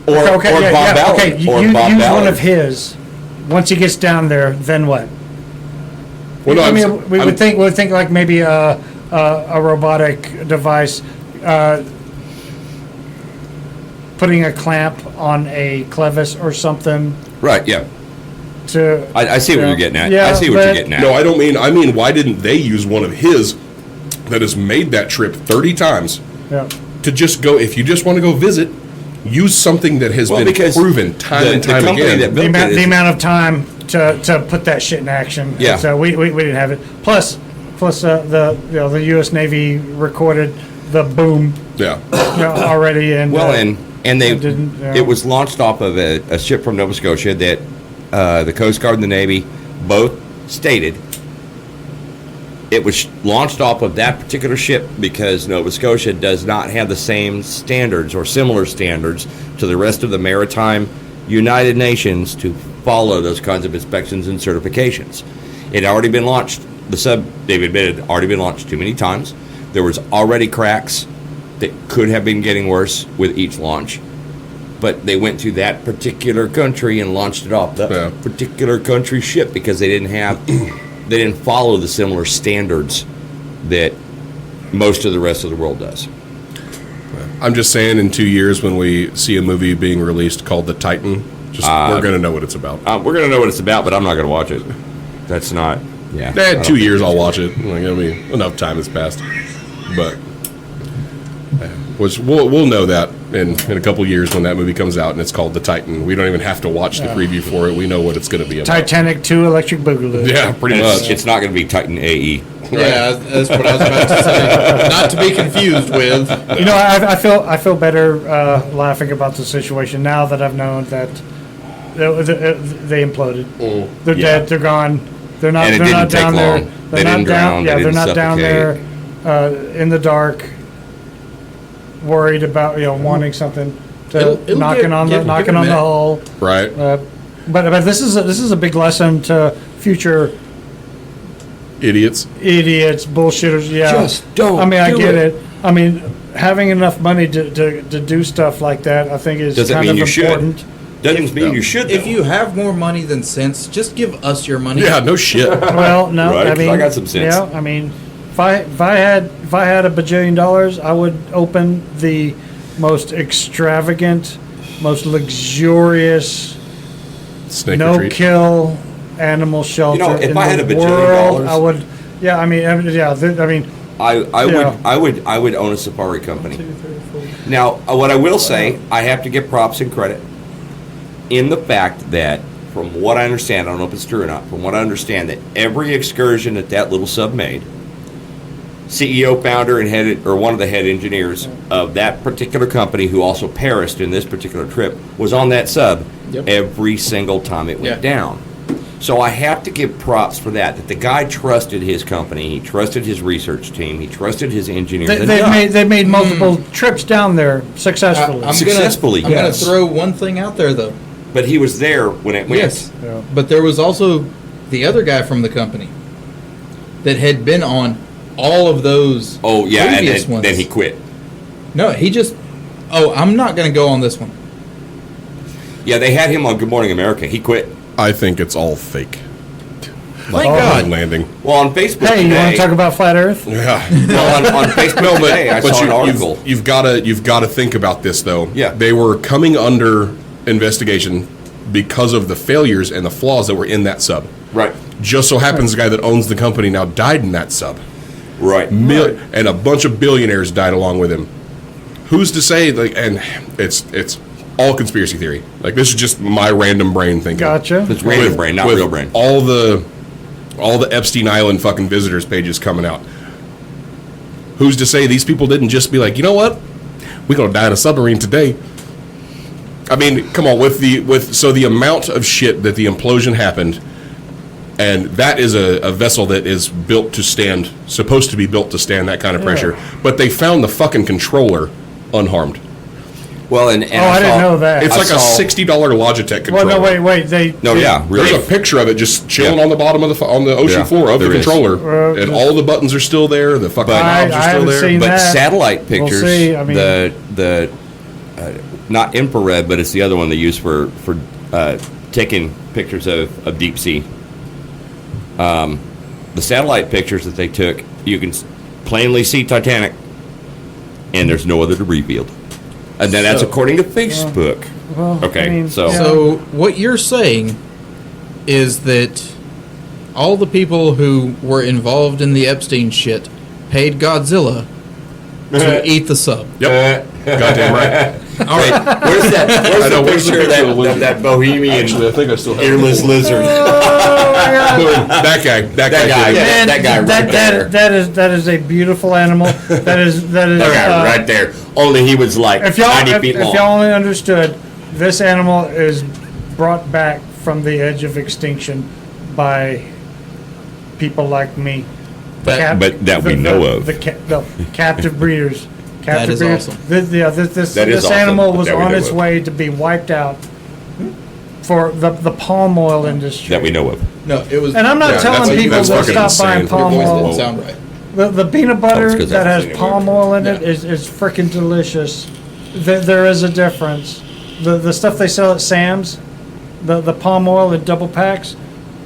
or Okay, or yeah, Bob yeah, Ballard, okay. or You Bob use Ballard. one of his. Once he gets down there, then what? Well, no, I I'm- mean, we I'm- would think like maybe a robotic device, putting a clamp on a clevis or something Right, yeah, to. I see what Yeah. you're getting at. Yeah, I see what you're but- getting at. No, I don't mean. I mean, why didn't they use one of his that has made that trip 30 times Yeah. to just go? If you just want to go visit, use something that has Well, been because proven time the and time company again. that The built amount, it the is- amount of time to put that shit in action. Yeah. So we didn't have it. Plus the the U.S. Navy recorded the boom yeah, already and Well, and they it didn't, yeah. it was launched off of a ship from Nova Scotia that the Coast Guard and the Navy both stated it was launched off of that particular ship because Nova Scotia does not have the same standards or similar standards to the rest of the maritime United Nations to follow those kinds of inspections and certifications. It had already been launched. The sub, they've admitted, had already been launched too many times. There was already cracks that could have been getting worse with each launch. But they went to that particular country and launched it off that Yeah. particular country ship because they didn't follow the similar standards that most of the rest of the world does. I'm just saying. In 2 years, when we see a movie being released called The Titan, we're gonna know what it's about. We're gonna know what it's about, but I'm not gonna watch it. That's not. Yeah. I don't 2 think years, so. I'll watch it. Like, it'll be enough time has passed, but which we'll know that in a couple years when that movie comes out and it's called The Titan. We don't even have to watch the preview for it. We know what it's going to be about. Titanic 2 Electric Boogaloo. Yeah, pretty And much. it's not gonna be Titan AE. Yeah, that's what I was about to say. Not to be confused with. You know, I feel better laughing about the situation now that I've known that they imploded. They're Yeah. dead. They're gone. They're not. And it They're didn't not take down long. there. They They're not didn't down. drown. Yeah, They they're didn't not down there in the dark, worried about wanting something to It'll knocking get- on give the it a minute. hull. Right. But this is a big lesson to future Idiots. idiots, bullshitters. Yeah, Just don't I mean, I do get it. it. I mean, having enough money to do stuff like that, I think is Doesn't kind mean of you should. important. Doesn't mean you should. If though. you have more money than sense, just give us your money. Yeah, no shit. Well, no, Right, I 'cause mean, I got some sense. Yeah, I mean, if I had $1 billion, I would open the most extravagant, most luxurious, Snake no retreat. kill animal shelter if in I had the $1 billion, world. I would. Yeah, I mean, yeah. I mean, Yeah. I would own a safari company. Now, what I will say, I have to give props and credit in the fact that, from what I understand, I don't know if it's true or not, from what I understand, that every excursion that little sub made, CEO, founder, and head, or one of the head engineers of that particular company, who also perished in this particular trip, was on that sub Yep. every single time it went Yeah. down. So I have to give props for that the guy trusted his company, he trusted his research team, he trusted his engineers. they've made multiple trips down there successfully. I'm Successfully, gonna yes. throw one thing out there though. But he was there when it went. Yes, Yeah. but there was also the other guy from the company that had been on all of those. Oh yeah, and previous then, ones. then he quit. No, he just. Oh, I'm not going to go on this one. Yeah, they had him on Good Morning America. He quit. I think it's all fake. Thank Moon God. landing. Well, on Facebook Hey, you want today, to talk about flat Earth? Yeah. well, on Facebook No, today, I saw an article. You've got to think about this though. Yeah. They were coming under investigation because of the failures and the flaws that were in that sub. Right, Just so happens the guy that owns the company now died in that sub. right. And a bunch of billionaires died along with him. Who's to say? Like, and it's all conspiracy theory. Like, this is just my random brain thinking. Gotcha. It's random brain, not With real brain. All the Epstein Island fucking visitors pages coming out. Who's to say these people didn't just be like, you know what? We're gonna die in a submarine today. I mean, come on, so the amount of shit that the implosion happened, and that is a vessel that is built to stand, supposed to be built to stand that kind of pressure. But they found the fucking controller unharmed. Well, and I didn't know that. It's I like saw- a $60 Logitech controller. Well, no, wait. There's a picture of it just chilling Yeah. on the bottom of on the ocean Yeah, floor of the there is. controller, and all the buttons are still there. The fucking knobs are I still haven't there. seen But that. satellite We'll pictures, see, I mean- the not infrared, but it's the other one they use for taking pictures of deep sea. The satellite pictures that they took, you can plainly see Titanic, and there's no other debris field. And then that's So- according to Facebook. Well, Okay, I mean, so- yeah. So what you're saying is that all the people who were involved in the Epstein shit paid Godzilla to eat the sub. Yep, goddamn right. All right. Where's that? I know, Where's the picture of that bohemian Actually, I think I still have earless lizard? Boom. That guy. That guy. too. Yeah. Man, that guy right there. that is a beautiful animal. That is That guy right there. Only he was like If y'all 90 feet if long. y'all only understood, this animal is brought back from the edge of extinction by people like me. But that we know of. The captive breeders. Captive is breeders. awesome. This That is awesome, animal but was that we on know its of. way to be wiped out for the palm oil industry. that we know of. No, it was. And I'm not Yeah, telling that's- people that's to fucking stop buying insane. palm Your voice oil. didn't sound right. The peanut Oh, butter it's 'cause that that's has the palm oil in it Yeah. is freaking delicious. There is a difference. The stuff they sell at Sam's, the palm oil in double packs,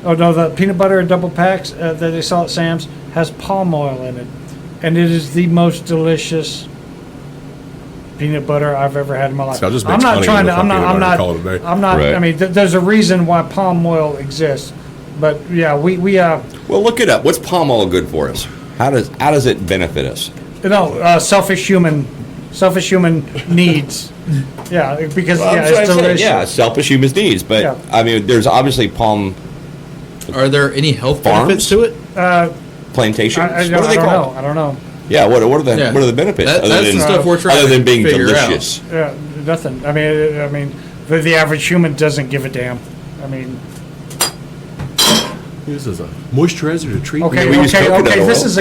oh no, the peanut butter in double packs that they sell at Sam's has palm oil in it, and it is the most delicious peanut butter I've ever had in my life. So I'll just mix I'm not honey trying in to. with I'm my not. I'm peanut butter not. and call it a day. I'm not. Right. I mean, there's a reason why palm oil exists, but yeah, we Well, look it up. What's palm oil good for us? How does it benefit us? selfish human needs. Yeah, because Well, yeah, that's what it's I'm saying. delicious. Yeah, selfish human needs. But Yeah. I mean, there's obviously palm Are there any health Farms? benefits to it? plantations. I What are they don't called? know. I don't know. Yeah. What are the Yeah. what are the benefits? That's the stuff we're trying other than to being figure delicious. Yeah, nothing. I mean, the average human doesn't give a damn. I mean, This is a moisturizer to treat. okay, we use coconut okay. oil. This is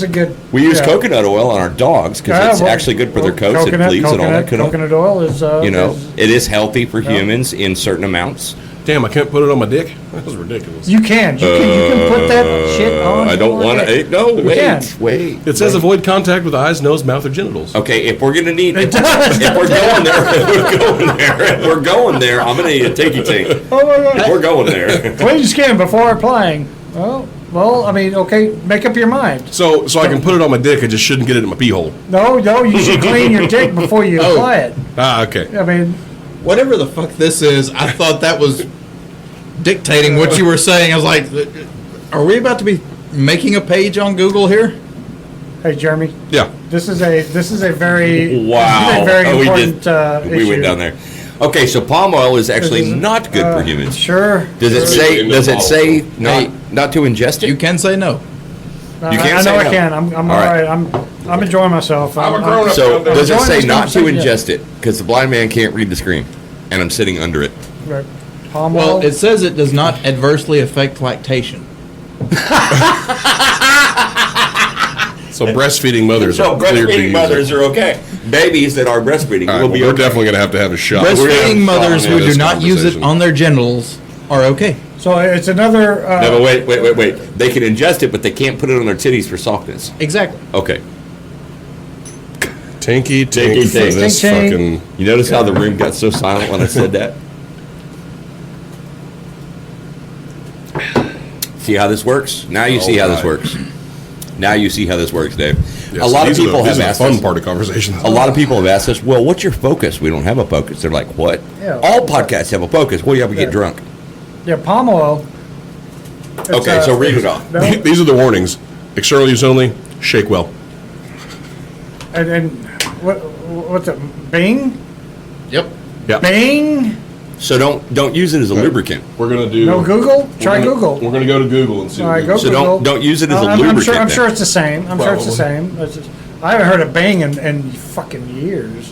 a good. We use yeah. coconut oil on our dogs because Yeah, it's well, actually good for their well, coats and fleas and all that kind of. Coconut oil is. You know, is- it is healthy for humans in certain amounts. Damn, I can't put it on my dick. That was ridiculous. you can put that shit on. I don't your want dick. to. No, can. wait. It says avoid contact with eyes, nose, mouth, or genitals. Okay, if we're gonna need, It does. if we're going there, if we're going there, I'm gonna need a tinky tink. Oh my If god. we're going there. Please scan before applying. Well, I mean, okay, make up your mind. So I can put it on my dick. I just shouldn't get it in my pee hole. No, you should clean your dick before you Oh. apply it. Ah, okay. I mean, Whatever the fuck this is, I thought that was dictating what you were saying. I was like, are we about to be making a page on Google here? hey, Jeremy, Yeah. this is a very Wow. this is a very Oh, important we issue. went down there. Okay, so palm oil is actually This is, not good for humans. Sure. Does it Sure. say? Does it say Hey. not to ingest You it? can say no. You can't I say know I no. can. I'm All all right. right. I'm enjoying myself. I'm a grown-up. So does it enjoying say this not to conversation, ingest it? Because the blind man can't read the screen, and I'm sitting under it. Right. Palm Well, oil. it says it does not adversely affect lactation. So breastfeeding mothers So are cleared to breastfeeding use mothers it. are okay. Babies that are breastfeeding All right, will well, be we're okay. definitely going to have a shot. We're Breastfeeding having mothers fun who with do this not use it conversation. on their genitals are okay. So it's another. No, but wait. They can ingest it, but they can't put it on their titties for softness. Exactly. Okay. Tinky tink Tinky for tink. this Tink, tink. fucking. You notice how the room got so silent when I said that? See how this works? Now you see how this right. works. Now you see how this works, Dave. Yeah, a so lot of these are the- people this have is asked the fun us. part of conversation. A lot of people have asked us, well, what's your focus? We don't have a focus. They're like, what? Yeah. All podcasts have a focus. Well, yeah, we get Yeah. drunk. Yeah, palm oil. It's, Okay, so read it off. no, These are the warnings. External use only. Shake well. and what's it? Bing. Yep. Yeah. Bing. So don't use it as a lubricant. We're gonna do No Google. Try Google. We're gonna go to Google and see. All right, what go Google- So Google. don't use it as a I'm lubricant. sure. I'm then. sure it's the same. I'm sure it's the Probably. same. I haven't heard of Bing in fucking years.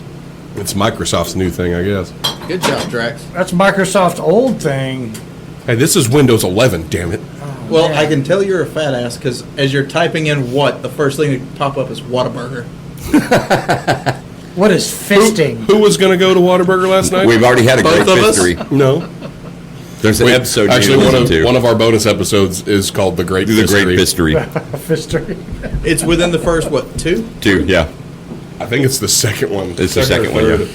It's Microsoft's new thing, I guess. Good job, Drax. That's Microsoft's old thing. Hey, this is Windows 11. Damn it! Well, man. I can tell you're a fat ass because as you're typing in what, the first thing that pop up is Whataburger. What is fisting? Who was gonna go to Whataburger last night? We've already had a Both great of us? history. No. There's an episode Actually, you one listen of to. one of our bonus episodes is called the Great the History. great history. Fistery. It's within the first, what, two? Too, yeah. I think it's the second one. It's the second one, or yeah.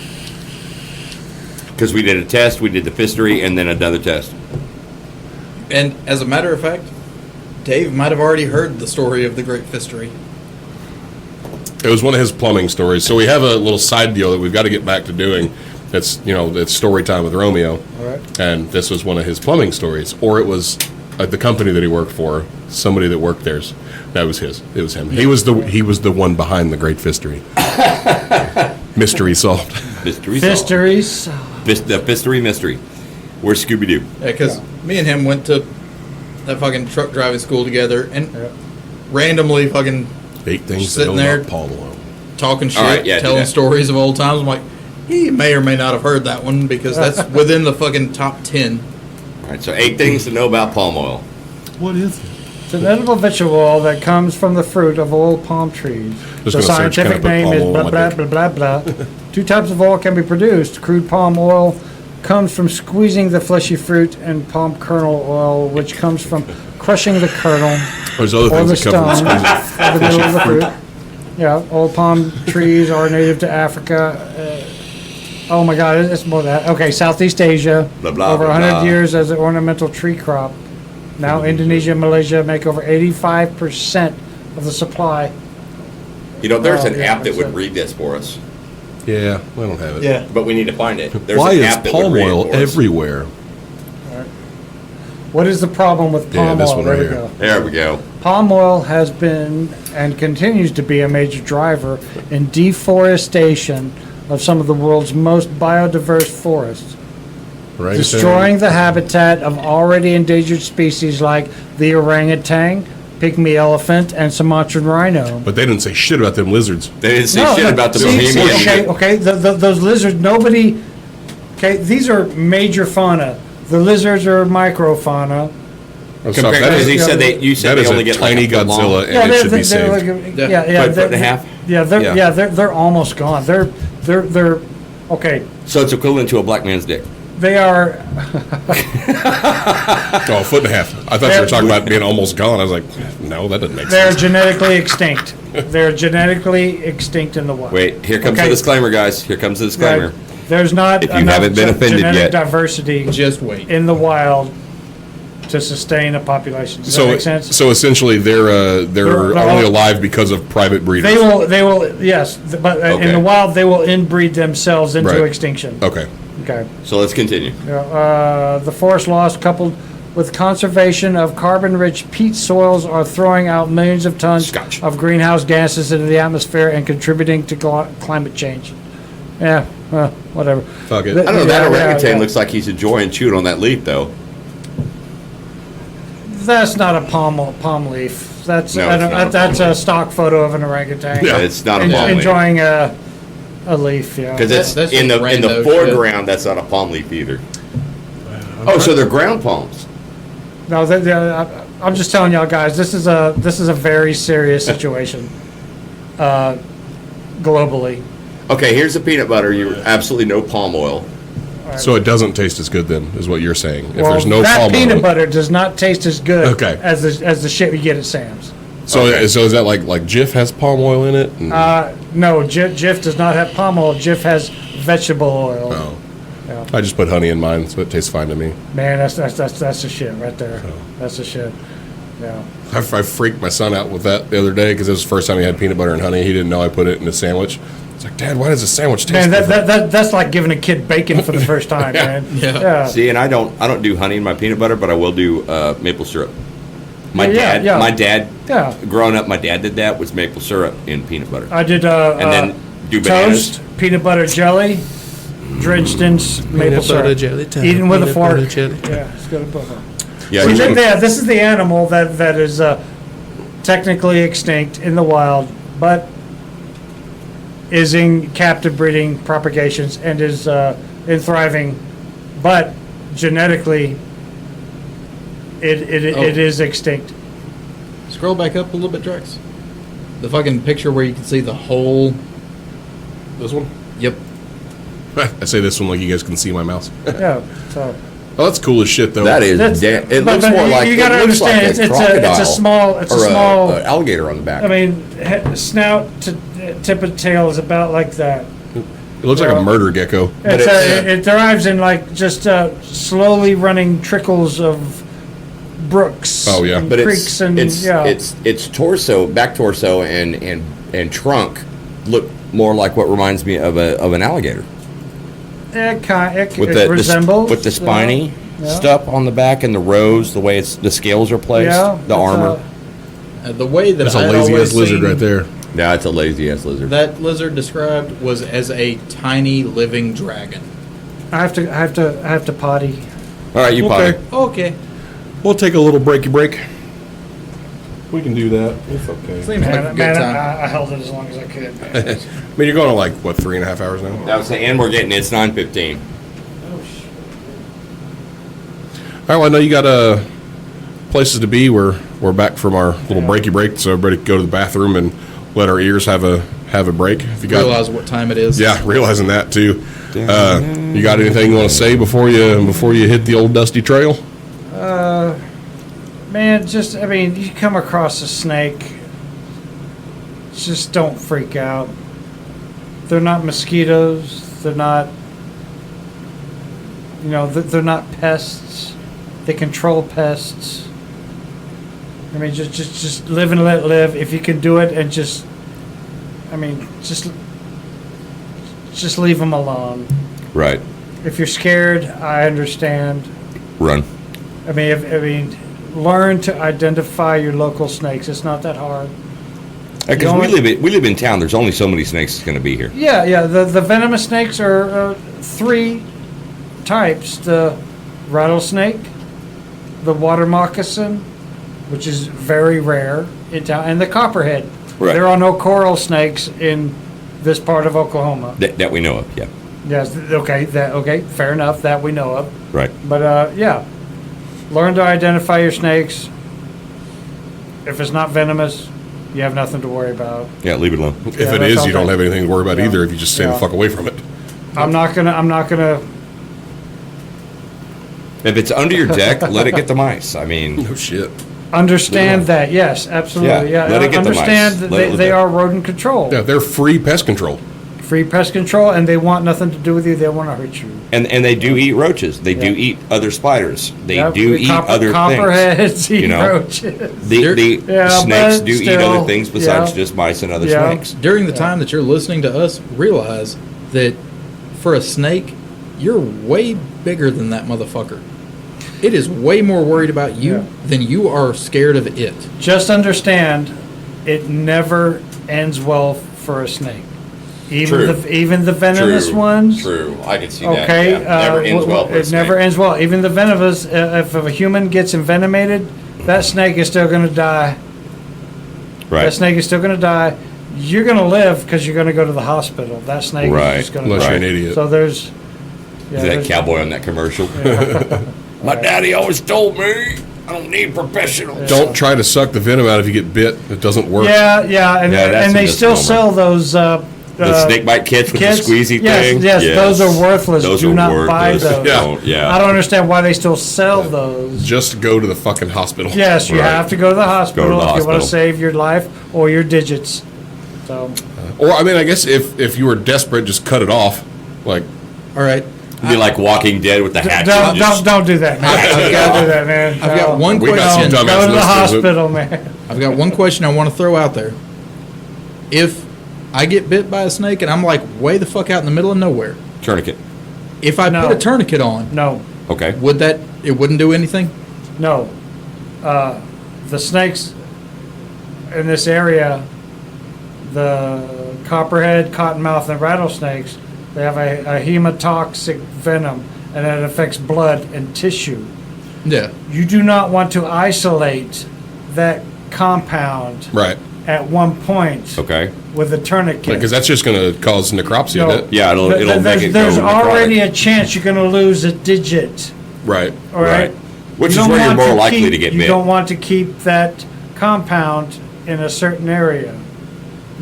Because we did a test, we did the fistery, and then another test. And as a matter of fact, Dave might have already heard the story of the Great Fistery. It was one of his plumbing stories. So we have a little side deal that we've got to get back to doing. It's it's story time with Romeo. All right. And this was one of his plumbing stories, or it was the company that he worked for, somebody that worked theirs. That was his. It was him. He was the one behind the Great Fistery. Mystery solved. Mystery solved. Fisteries. The fistery mystery. Where's Scooby-Doo? Yeah, because me and him went to that fucking truck driving school together and Yeah. randomly fucking 8 things to Sitting know there. about palm oil. talking shit, All right, yeah, do telling that. stories of old times. I'm like, he may or may not have heard that one because that's within the fucking top 10. All right, so 8 things to know about palm oil. What is it? It's an edible vegetable oil that comes from the fruit of old palm trees. Just The gonna search, scientific can I put name palm is oil blah, on blah, my blah, blah, blah. 2 types of oil can be produced. Crude palm oil comes from squeezing the fleshy fruit, and palm kernel oil, which comes from crushing the kernel There's other or things the that come from stone squeezing. of the middle of the fruit. Yeah, old palm trees are native to Africa. Oh my God, it's more than that. Okay, Southeast Asia, Blah, blah, over blah, 100 blah. years as an ornamental tree crop. Now Indonesia and Malaysia make over 85% of the supply. You know, there's Oh, an yeah, app that would that's it. read this for us, Yeah, I don't have it. Yeah. but we need to find it. There's Why an is app that would palm read it oil for us. everywhere? What is the problem with Yeah, palm this oil? one There right we here. go. There we go. Palm oil has been and continues to be a major driver in deforestation of some of the world's most biodiverse forests, Right? destroying the habitat of already endangered species like the orangutan, pygmy elephant, and Sumatran rhino. But they didn't say shit about them lizards. They didn't say No, shit no, about the see, Bohemian. okay, those lizards, nobody, okay, these are major fauna. The lizards are microfauna. Oh, stop. Compared, That because is, he said you said that they is only a get like tiny a foot long. Godzilla, and it should be saved. like, Foot and a half? Yeah, Yeah. they're almost gone. They're okay. So it's equivalent to a black man's dick. They are. Oh, a foot and a half. I thought you were talking about being almost gone. I was like, no, that doesn't make They're sense. genetically extinct. They're genetically extinct in the wild. Wait, here comes Okay. the disclaimer, guys. Here comes the disclaimer. There's not If you enough haven't been offended genetic yet. diversity Just wait. in the wild to sustain a population. Does that So, make sense? so essentially, they're They're only all- alive because of private breeders. They will, yes, but in Okay. the wild, they will inbreed themselves into Right. extinction. Okay. Okay. So let's continue. The forest loss coupled with conservation of carbon-rich peat soils are throwing out millions of tons Scotch. of greenhouse gases into the atmosphere and contributing to climate change. Yeah, whatever. Fuck it. I don't know, that Yeah, orangutan yeah. looks like he's enjoying chewing on that leaf, though. That's not a palm leaf. That's No, it's not a that's palm a leaf. stock photo of an orangutan. Yeah. It's not a palm leaf. Enjoying a leaf. Yeah. Because it's That's in just the rando foreground, that's not a palm leaf either. Oh, so they're ground palms. No, I'm just telling y'all guys, this is a very serious situation, globally. Okay, here's the peanut butter. You absolutely no palm oil. So it doesn't taste as good then, is what you're saying. If Well, there's no that palm peanut oil. butter does not taste as good Okay. as the shit we get at Sam's. So, Okay. so is that like Jif has palm oil in it? And- No, Jif does not have palm oil. Jif has vegetable oil. oh. Yeah. I just put honey in mine, so it tastes fine to me. Man, that's the shit right there. That's the shit. Yeah. I freaked my son out with that the other day because it was the first time he had peanut butter and honey. He didn't know I put it in a sandwich. It's like, Dad, why does a sandwich taste Man, different? that's like giving a kid bacon for the first time, man. Yeah. See, and I don't do honey in my peanut butter, but I will do maple syrup. My Yeah, dad, yeah. my dad, Yeah. growing up, my dad did that with maple syrup in peanut butter. I did And then do toast, peanut butter jelly, drenched in maple syrup. Eaten with a fork. Yeah, it's got a butter. Yeah, See, you wouldn't- this is the animal that is technically extinct in the wild, but is in captive breeding propagations and is in thriving, but genetically it is extinct. Scroll back up a little bit, Drex. The fucking picture where you can see the whole. This one? Yep. I say this one like you guys can see my mouse. Yeah, so. Oh, that's cool as shit, though. that is. It but looks more like you gotta it looks like understand a it's a crocodile small or a alligator on the back. I mean, snout to tip of tail is about like that. It looks like a murder gecko. It derives in like just slowly running trickles of brooks. Oh, yeah. and but creeks and yeah. its torso, back torso, and trunk look more like what reminds me of an alligator It with resembles with the spiny yeah. stuff on the back and the rows, the way the scales are placed, Yeah, the armor. The way that That's I a had lazy always ass lizard seen right there. Yeah, it's a lazy ass lizard. That lizard described was as a tiny living dragon. I have to potty. All right, you Okay. potty. Okay. We'll take a little breaky break. We can do that. It's okay. Seems like a good Man, time. I held it as long as I could. I mean, you're going to like, what, 3.5 hours now? I was saying, and we're getting it's 9:15. All right, well, I know you got places to be. We're back from our little breaky break, so everybody can go to the bathroom and let our ears have a break. If you got, Realize what time it is. yeah, realizing that too. You got anything you want to say before you hit the old dusty trail? Man, I mean, you come across a snake, just don't freak out. They're not mosquitoes. They're not, they're not pests. They control pests. I mean, just live and let live. If you can do it, and just leave them alone. Right. If you're scared, I understand. Run. I mean, learn to identify your local snakes. It's not that hard. Because we live in town. There's only so many snakes that's going to be here. Yeah. The venomous snakes are three types: the rattlesnake, the water moccasin, which is very rare in town, and the copperhead. Right. There are no coral snakes in this part of Oklahoma. That we know of. Yeah. Yes. Okay. Fair enough. That we know of. Right. But yeah, learn to identify your snakes. If it's not venomous, you have nothing to worry about. Yeah. Leave it alone. If Yeah, it that's is, all you don't right. have anything to worry about Yeah. either if you just stay the Yeah. fuck away from it. I'm not gonna. If it's under your deck, let it get the mice. I mean, No shit. Understand that, yes, absolutely, Yeah, yeah. let it get the Understand mice. that Let it they live. are rodent control, Yeah, they're free pest control. free pest control, and they want nothing to do with you. They want to hurt you. and they do eat roaches. They do Yeah. eat other spiders. They Yep, do eat other things. copperheads eat you know? roaches. The Yeah, snakes but do eat still, other things besides yeah. just mice and other Yeah. snakes. During the time that you're listening to us, realize that for a snake, you're way bigger than that motherfucker. It is way more worried about you Yeah. than you are scared of it. Just understand, it never ends well for a snake. True. Even the venomous ones. True. I can see Okay, that. Yeah. Never ends well for a it never snake. ends well. Even the venomous, if a human gets envenomated, that snake is still going to die. Right. That snake is still going to die. You're going to live because you're going to go to the hospital. That snake Right. is just going to Unless die. you're an idiot. So there's. Is that cowboy on that commercial? My daddy always told me I don't need professionals. Don't try to suck the venom out if you get bit. It doesn't work. Yeah, and Yeah, that's and a they still misnomer. sell those. The snake bite kits with the squeezy yes, thing. Yes, those are worthless. Those Do are not buy worthless. those. Yeah. Don't- yeah. I don't understand why they still sell those. Just go to the fucking hospital. Yes, you Right. have to go to the hospital the if you want hospital. to save your life or your digits. So Or, I mean, I guess if you were desperate, just cut it off. Like, All right. It'd be like Walking Dead with the hatchet. don't do that, man. Don't do that, man. I've got one We got some question. dumbass Go to the listeners. hospital, man. I've got one question I want to throw out there. If I get bit by a snake and I'm like way the fuck out in the middle of nowhere, Tourniquet. if I No. put a tourniquet on, No, Okay. it wouldn't do anything? no. The snakes in this area, the copperhead, cottonmouth, and rattlesnakes, They have a hemotoxic venom, and it affects blood and tissue. Yeah. You do not want to isolate that compound Right. at one point Okay. with a tourniquet. Because that's just going to cause necropsy, No. isn't it? Yeah, it'll make it There's go already necrotic. a chance you're going to lose a digit. Right. All right. Right. Which You is don't where you're want more likely to get You bit. don't want to keep that compound in a certain area.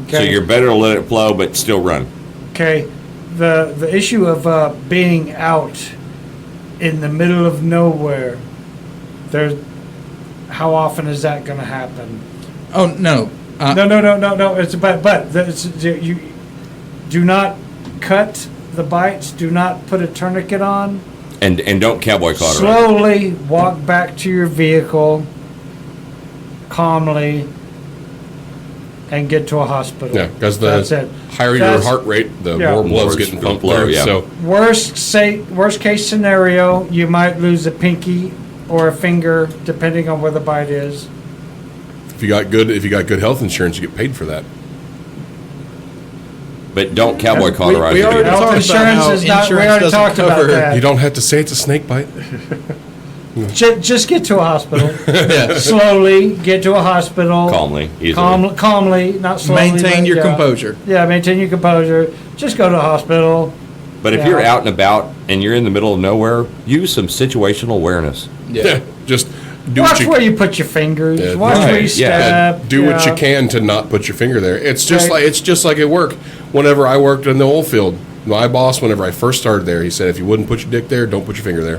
Okay. So you're better to let it flow, but still run. Okay. The issue of being out in the middle of nowhere. How often is that going to happen? Oh no. No. You do not cut the bites. Do not put a tourniquet on. And don't cowboy caught it. Slowly walk back to your vehicle, calmly, and get to a hospital. Yeah, because That's the it. higher your That's- heart rate, the Yeah. more blood's More getting it's pumped gonna flow, through. yeah. So, Worst case scenario, you might lose a pinky or a finger, depending on where the bite is. if you got good health insurance, you get paid for that. But don't cowboy We cauterize already it. Health talked about insurance how is not. We insurance already doesn't talked about cover- that. You don't have to say it's a snake bite. Just get to a hospital. Yeah. Slowly get to a hospital. Calmly, easily. Calmly, not slowly. Maintain but, your yeah. composure. Yeah, maintain your composure. Just go to the hospital. But if Yeah. you're out and about and you're in the middle of nowhere, use some situational awareness. Yeah. Just do Watch what you where you put your fingers. Yeah, Watch where you right, yeah. step. do what you yeah. can to not put your finger there. It's just Right. like at work. Whenever I worked in the oil field, my boss, whenever I first started there, he said, if you wouldn't put your dick there, don't put your finger there.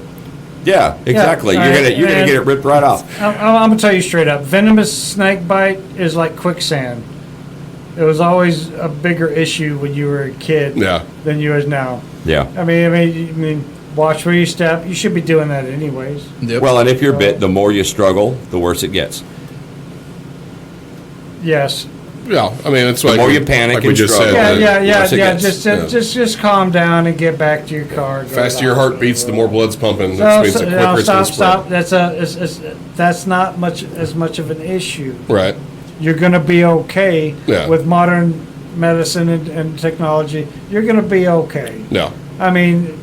Yeah, exactly. Yeah, You're gonna and- get it ripped right off. I'm gonna tell you straight up. Venomous snake bite is like quicksand. It was always a bigger issue when you were a kid Yeah. than you is now. Yeah. I mean, watch where you step. You should be doing that anyways. Yep. Well, and if you're bit, the more you struggle, the worse it gets. Yes. Yeah, I mean, it's like more you panic like we and just struggle, said. Yeah. worse it gets. Just calm down and get back to your car. Go to Faster the your heart hospital. beats, the more blood's pumping. No, That means the quicker it's going to spread. Stop. That's not as much of an issue. Right. You're going to be okay Yeah. with modern medicine and technology. You're going to be okay. No. I mean,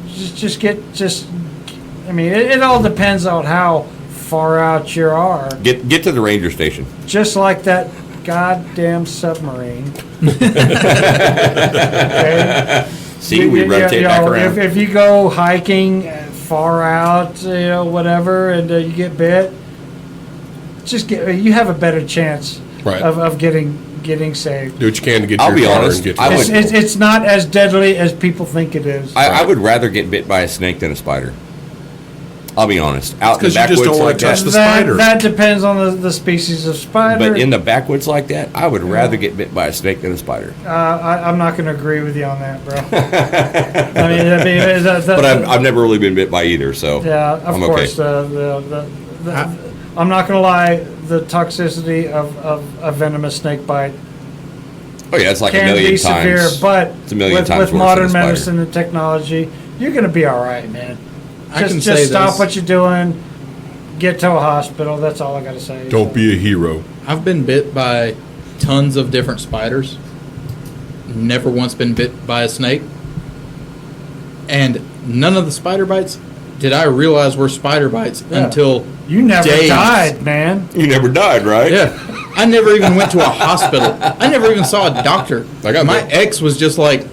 it all depends on how far out you are. Get to the ranger station. Just like that goddamn submarine. Okay? See, we rotate back around. If you go hiking far out, whatever, and you get bit, you have a better chance Right. of getting saved. Do what you can to get I'll your be car honest, and get I to would- It's not as deadly as people think it is. I would rather get bit by a snake than a spider. I'll be honest. Out in the 'cause you just backwoods don't wanna like touch that. the spider. That depends on the species of spider. But in the backwoods like that, I would rather get bit by a snake than a spider. I'm not going to agree with you on that, bro. But I've never really been bit by either, so Yeah, of I'm course. okay. I'm not going to lie. The toxicity of a venomous snake bite Oh yeah, it's like a can million be severe, times. but It's a million with, times with worse than a modern spider. medicine and technology, you're going to be all right, man. I can Just say stop this. what you're doing. Get to a hospital. That's all I got to say. Don't be a hero. I've been bit by tons of different spiders. Never once been bit by a snake. And none of the spider bites did I realize were spider bites Yeah. until You never days. died, man. You never died, right? Yeah. I never even went to a hospital. I never even saw a doctor. I got My bit. ex was just like,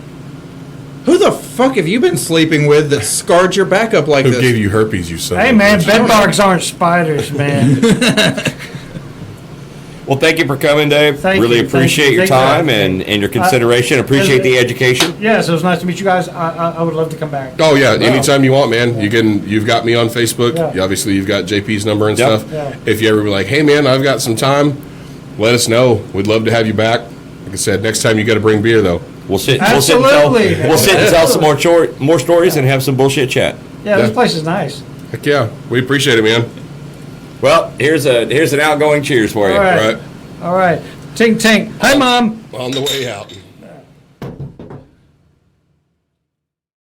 "Who the fuck have you been sleeping with that scarred your back up like Who this?" gave you herpes, you son Hey, of a man, bitch? bed bugs aren't spiders, man. Well, thank you for coming, Dave. Thank Really you, thank appreciate you, your thank you. time and your consideration. Appreciate the education. Yes, it was nice to meet you guys. I would love to come back. Oh yeah, anytime you want, man. You've got me on Facebook. Yeah. Obviously, you've got JP's number and Yep. stuff. Yeah. If you ever be like, hey man, I've got some time, let us know. We'd love to have you back. Like I said, next time you got to bring beer though. We'll sit. Absolutely. We'll sit and tell some more stories and have some bullshit chat. Yeah, Yeah. this place is nice. Heck yeah, we appreciate it, man. Well, here's an outgoing cheers for you. All right. Right All right. Tink, tink. Hi, Mom. on the way out.